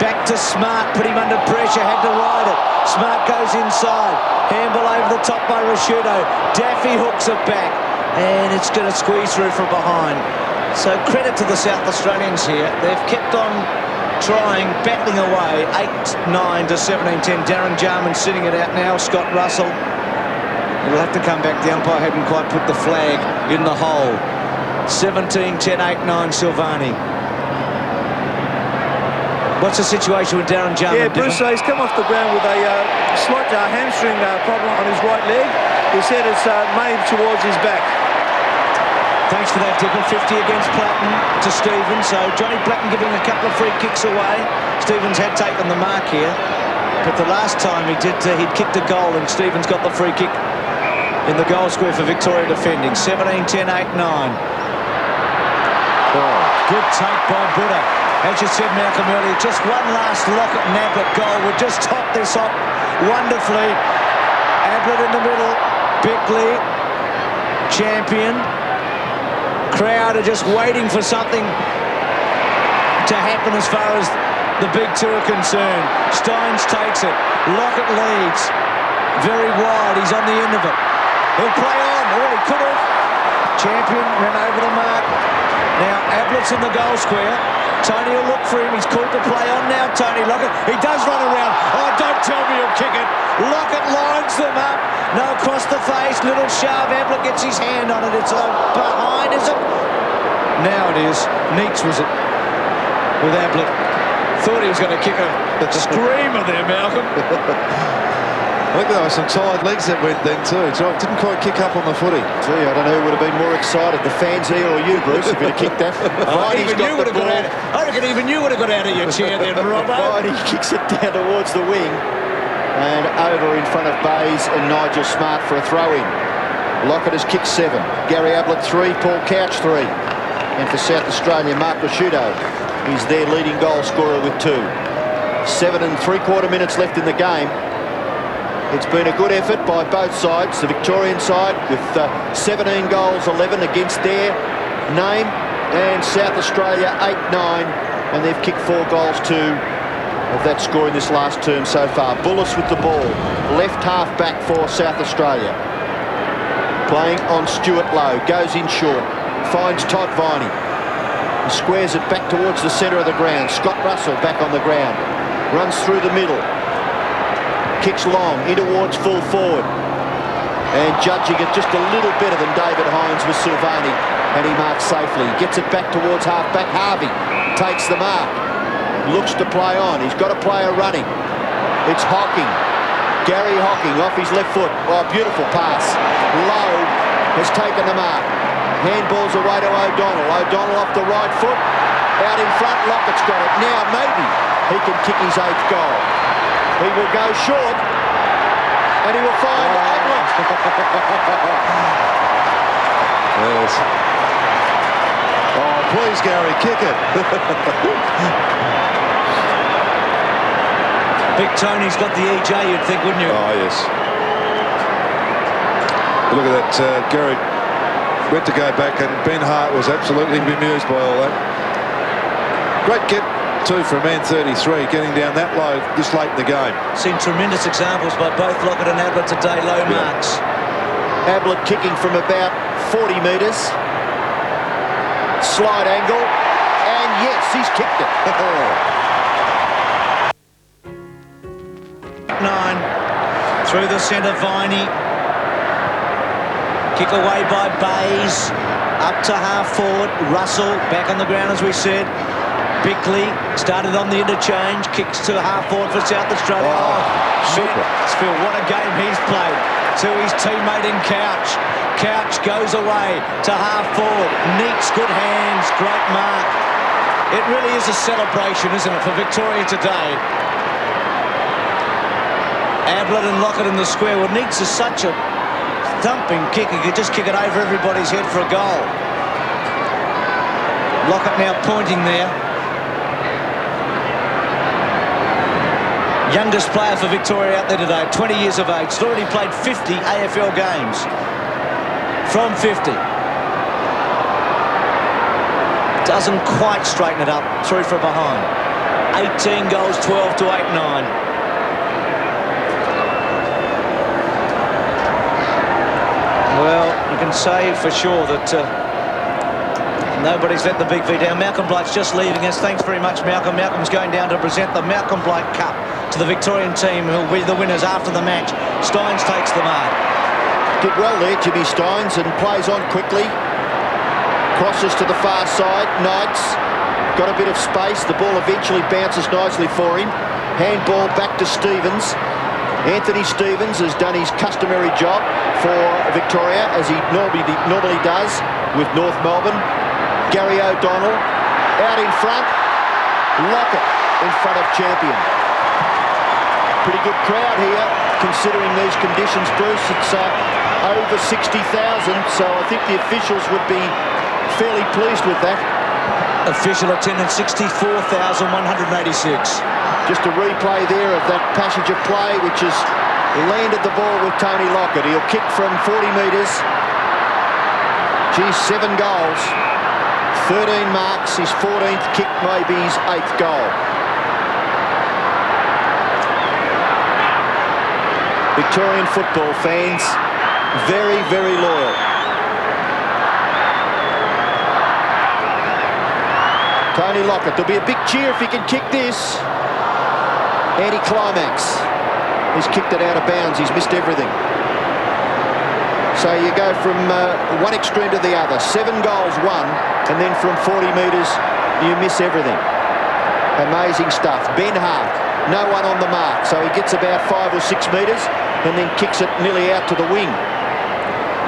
Back to Smart. Put him under pressure. Had to ride it. Smart goes inside. Handball over the top by Rashudo. Daffy hooks it back. And it's going to squeeze through from behind. So credit to the South Australians here. They've kept on trying, battling away. 8-9 to 17-10. Darren Jarman sitting it out now. Scott Russell. It'll have to come back. The umpire hadn't quite put the flag in the hole. 17-10, 8-9 Silvani. What's the situation with Darren Jarman? Yeah, Bruce, he's come off the ground with a slight hamstring problem on his right leg. He said it's made towards his back. Thanks for that, Dipper. 50 against Platten to Stevens. So Johnny Platten giving a couple of free kicks away. Stevens had taken the mark here. But the last time he did, he'd kicked a goal and Stevens got the free kick in the goal square for Victoria defending. 17-10, 8-9. Oh, good take by Buddha. As you said, Malcolm, earlier, just one last Lockett Nappert goal would just top this up wonderfully. Ablett in the middle. Bickley, champion. Crowd are just waiting for something to happen as far as the big two are concerned. Steins takes it. Lockett leads. Very wide. He's on the end of it. He'll play on. Oh, he could have. Champion ran over the mark. Now Ablett's in the goal square. Tony will look for him. He's called to play on now, Tony Lockett. He does run around. Oh, don't tell me he'll kick it. Lockett lines them up. No, across the face. Little shove. Ablett gets his hand on it. It's behind, is it? Now it is. Neats was it with Ablett. Thought he was going to kick a screamer there, Malcolm. I think there were some tired legs that went then too. Didn't quite kick up on the footy. Gee, I don't know who would have been more excited, the fans here or you, Bruce, if he'd have kicked that. Even you would have got out. I reckon even you would have got out of your chair then, Robbo. He kicks it down towards the wing and over in front of Bays and Nigel Smart for a throw-in. Lockett has kicked 7. Gary Ablett 3, Paul Couch 3. And for South Australia, Mark Rasciuto is their leading goal scorer with 2. 7 3/4 minutes left in the game. It's been a good effort by both sides. The Victorian side with 17 goals, 11 against their name, and South Australia 8-9, and they've kicked 4 goals to of that score in this last term so far. Bullis with the ball, left half back for South Australia. Playing on Stuart Lowe, goes in short, finds Todd Viney. He squares it back towards the centre of the ground. Scott Russell back on the ground, runs through the middle. Kicks long, in towards full forward. And judging it just a little better than David Hines was Silvani. And he marks safely. Gets it back towards half-back. Harvey takes the mark. Looks to play on. He's got a player running. It's Hocking. Gary Hocking off his left foot. Oh, beautiful pass. Lowe has taken the mark. Handballs away to O'Donnell. O'Donnell off the right foot. Out in front, Lockett's got it. Now maybe he can kick his 8th goal. He will go short, and he will find Ablett. Yes. Oh, please, Gary, kick it. Big Tony's got the EJ, you'd think, wouldn't you? Oh, yes. Look at that. Gary went to go back, and Ben Hart was absolutely bemused by all that. Great get. 2 for a man 33, getting down that low this late in the game. Seen tremendous examples by both Lockett and Ablett today, low marks. Ablett kicking from about 40 metres. Slide angle, and yes, he's kicked it. 9, through the centre, Viney. Kick away by Bays, up to half forward. Russell back on the ground, as we said. Bickley started on the interchange, kicks to half forward for South Australia. Oh, super. Phil, what a game he's played. To his teammate in Couch. Couch goes away to half forward. Neats, good hands, great mark. It really is a celebration, isn't it, for Victoria today? Ablett and Lockett in the square. Well, Neats is such a thumping kick. He could just kick it over everybody's head for a goal. Lockett now pointing there. Youngest player for Victoria out there today, 20 years of age. He's already played 50 AFL games. From 50. Doesn't quite straighten it up. Through from behind. 18 goals, 12 to 8-9. Well, you can say for sure that nobody's let the big V down. Malcolm Blake's just leaving us. Thanks very much, Malcolm. Malcolm's going down to present the Malcolm Blake Cup to the Victorian team, who will be the winners after the match. Steins takes the mark. Did well there, Jimmy Steins, and plays on quickly. Crosses to the far side. Knights got a bit of space. The ball eventually bounces nicely for him. Handball back to Stevens. Anthony Stevens has done his customary job for Victoria, as he normally does with North Melbourne. Gary O'Donnell out in front. Lockett in front of Champion. Pretty good crowd here, considering these conditions, Bruce. It's over 60,000, so I think the officials would be fairly pleased with that. Official attendance 64,186. Just a replay there of that passage of play, which has landed the ball with Tony Lockett. He'll kick from 40 metres. Geez, 7 goals, 13 marks, his 14th kick, maybe his 8th goal. Victorian football fans, very, very loyal. Tony Lockett, there'll be a big cheer if he can kick this. Anti-climax. He's kicked it out of bounds. He's missed everything. So you go from one extreme to the other. 7 goals won, and then from 40 metres, you miss everything. Amazing stuff. Ben Hart, no one on the mark, so he gets about 5 or 6 metres and then kicks it nearly out to the wing.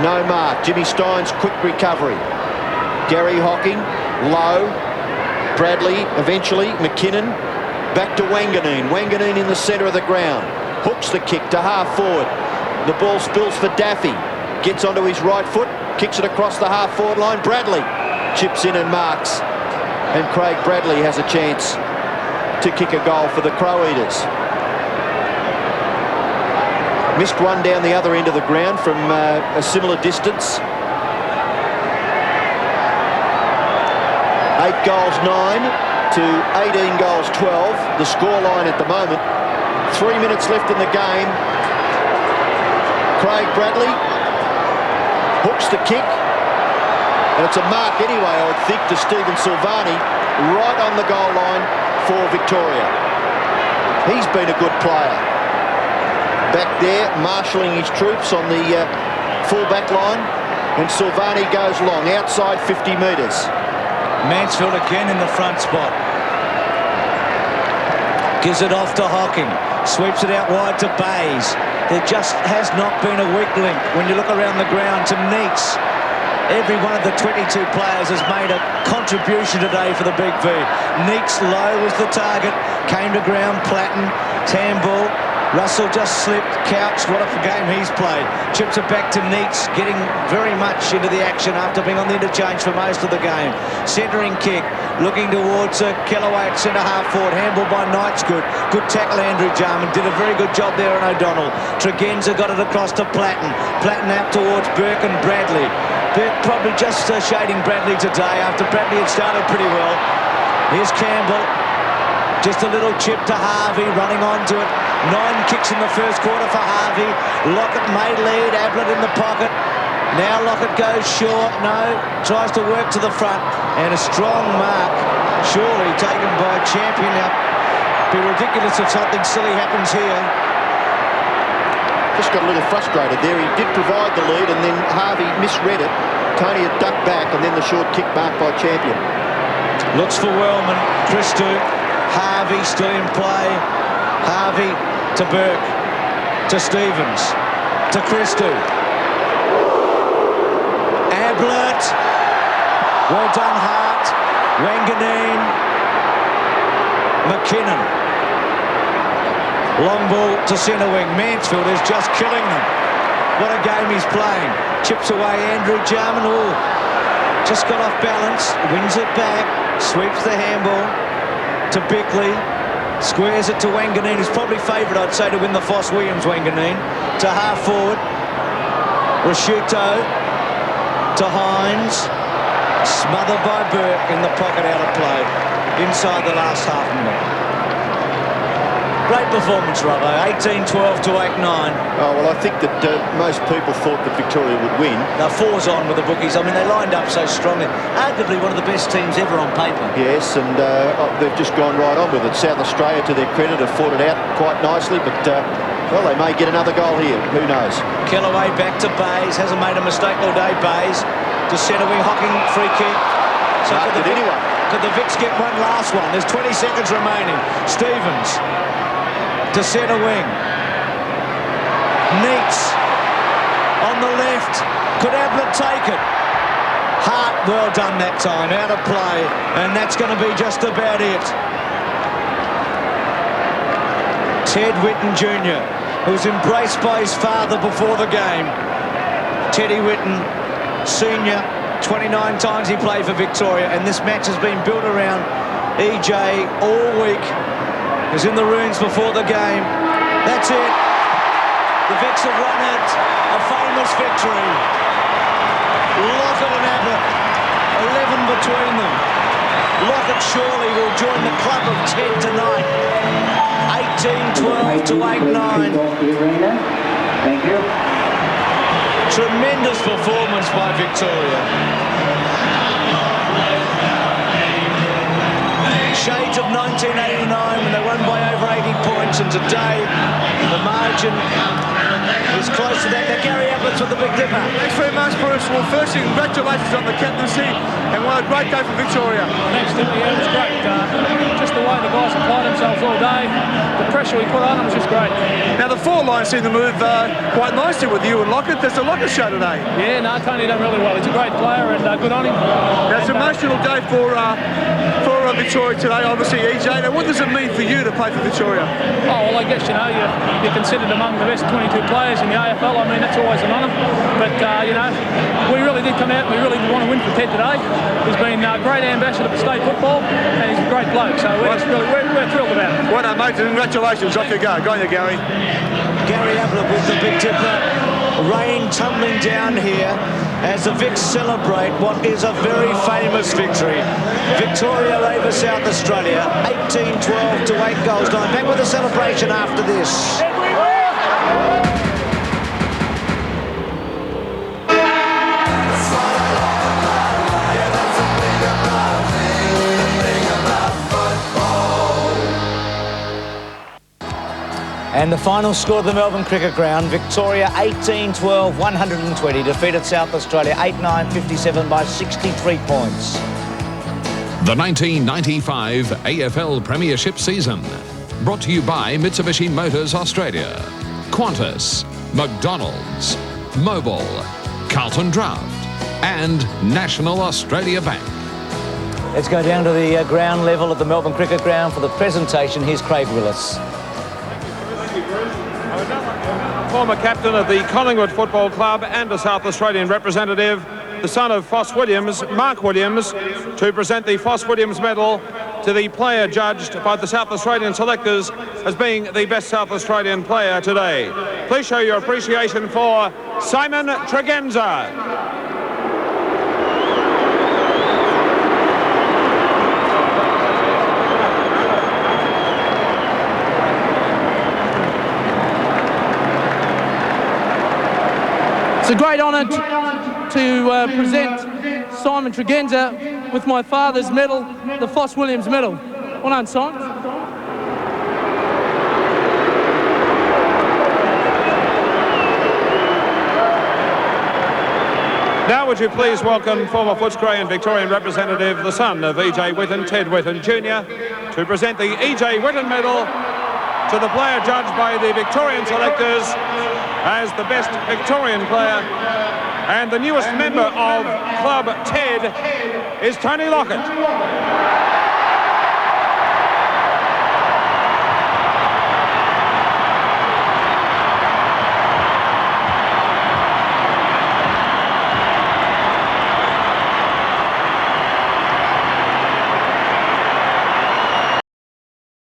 No mark. Jimmy Stein's quick recovery. Gary Hocking, low. Bradley, eventually. McKinnon, back to Wanganeen. Wanganeen in the centre of the ground. Hooks the kick to half forward. The ball spills for Daffy. Gets onto his right foot, kicks it across the half forward line. Bradley chips in and marks. And Craig Bradley has a chance to kick a goal for the Crow Eaters. Missed one down the other end of the ground from a similar distance. 8 goals 9 to 18 goals 12. The scoreline at the moment. 3 minutes left in the game. Craig Bradley hooks the kick. And it's a mark anyway, I would think, to Stephen Silvani, right on the goal line for Victoria. He's been a good player. Back there, marshalling his troops on the full-back line. And Silvani goes long, outside 50 metres. Mansfield again in the front spot. Gives it off to Hocking. Sweeps it out wide to Bays. There just has not been a weak link when you look around the ground to Neats. Every one of the 22 players has made a contribution today for the Big V. Neats low was the target. Came to ground, Platten, handball. Russell just slipped, Couch, what a game he's played. Chips it back to Neats, getting very much into the action after being on the interchange for most of the game. Centering kick, looking towards Kellaway at centre-half forward. Handball by Knight's good. Good tackle, Andrew Jarman. Did a very good job there on O'Donnell. Tregenza got it across to Platten. Platten out towards Burke and Bradley. Burke probably just shading Bradley today after Bradley had started pretty well. Here's Campbell. Just a little chip to Harvey, running onto it. 9 kicks in the first quarter for Harvey. Lockett may lead, Ablett in the pocket. Now Lockett goes short, no, tries to work to the front. And a strong mark, surely taken by Champion. Now, be ridiculous if something silly happens here. Just got a little frustrated there. He did provide the lead and then Harvey misread it. Tony had ducked back and then the short kick marked by Champion. Looks for Wellman, Christou. Harvey still in play. Harvey to Burke, to Stevens, to Christou. Ablett. Well done, Hart. Wanganeen. McKinnon. Long ball to centre wing. Mansfield is just killing them. What a game he's playing. Chips away Andrew Jarman. Oh, just got off balance. Wins it back. Sweeps the handball to Bickley. Squares it to Wanganeen, who's probably favourite, I'd say, to win the Foss Williams. Wanganeen to half forward. Rashuto to Hines. Smothered by Burke in the pocket, out of play. Inside the last half minute. Great performance, Robbo. 18-12 to 8-9. Oh, well, I think that most people thought that Victoria would win. Now, 4's on with the bookies. I mean, they lined up so strongly. Arguably one of the best teams ever on paper. Yes, and they've just gone right on with it. South Australia, to their credit, have fought it out quite nicely, but, well, they may get another goal here. Who knows? Kellaway back to Bays. Hasn't made a mistake all day, Bays. To centre wing, Hocking, free kick. So could the Vicks get one last one? There's 20 seconds remaining. Stevens to centre wing. Neats on the left. Could Ablett take it? Hart, well done that time, out of play, and that's going to be just about it. Ted Whitten Jr., who was embraced by his father before the game. Teddy Whitten Senior, 29 times he played for Victoria, and this match has been built around EJ all week. He was in the ruins before the game. That's it. The Vicks have won it. A famous victory. Lockett and Ablett, 11 between them. Lockett surely will join the club of Ted tonight. 18-12 to 8-9. Thank you. Tremendous performance by Victoria. Shades of 1989 when they won by over 80 points, and today the margin is close to that. Now Gary Ablett with the Big Dipper. Thanks very much, Bruce. Well, firstly, congratulations on the captaincy, and what a great day for Victoria. Thanks, Timmy. Yeah, it was great. Just the way the guys applied themselves all day, the pressure we put on them was just great. Now the forward line seemed to move quite nicely with you and Lockett. There's a Lockett show today. Yeah, no, Tony done really well. He's a great player, and good on him. Now it's an emotional day for Victoria today, obviously, EJ. Now, what does it mean for you to play for Victoria? Oh, well, I guess, you know, you're considered among the best 22 players in the AFL. I mean, that's always an honour. But, you know, we really did come out and we really want to win for Ted today. He's been a great ambassador for state football, and he's a great bloke. So we're thrilled about it. Well done, mate. Congratulations. Off you go. Go on you, Gary. Gary Ablett with the Big Dipper. Rain tumbling down here as the Vics celebrate what is a very famous victory. Victoria over South Australia, 18-12 to 8 goals. Going back with a celebration after this. And the final score of the Melbourne Cricket Ground, Victoria 18-12, 120, defeated South Australia 8-9, 57 by 63 points. The 1995 AFL Premiership season. Brought to you by Mitsubishi Motors Australia, Qantas, McDonald's, Mobil, Carlton Draft and National Australia Bank. Let's go down to the ground level at the Melbourne Cricket Ground for the presentation. Here's Craig Willis. Former captain of the Collingwood Football Club and a South Australian representative, the son of Foss Williams, Mark Williams, to present the Foss Williams Medal to the player judged by the South Australian selectors as being the best South Australian player today. Please show your appreciation for Simon Tregenza. It's a great honour to present Simon Tregenza with my father's medal, the Foss Williams Medal. Well done, Simon. Now would you please welcome former Footscray and Victorian representative, the son of E.J. Whitten, Ted Whitten Jr., to present the E.J. Whitten Medal to the player judged by the Victorian selectors as the best Victorian player, and the newest member of Club Ted is Tony Lockett.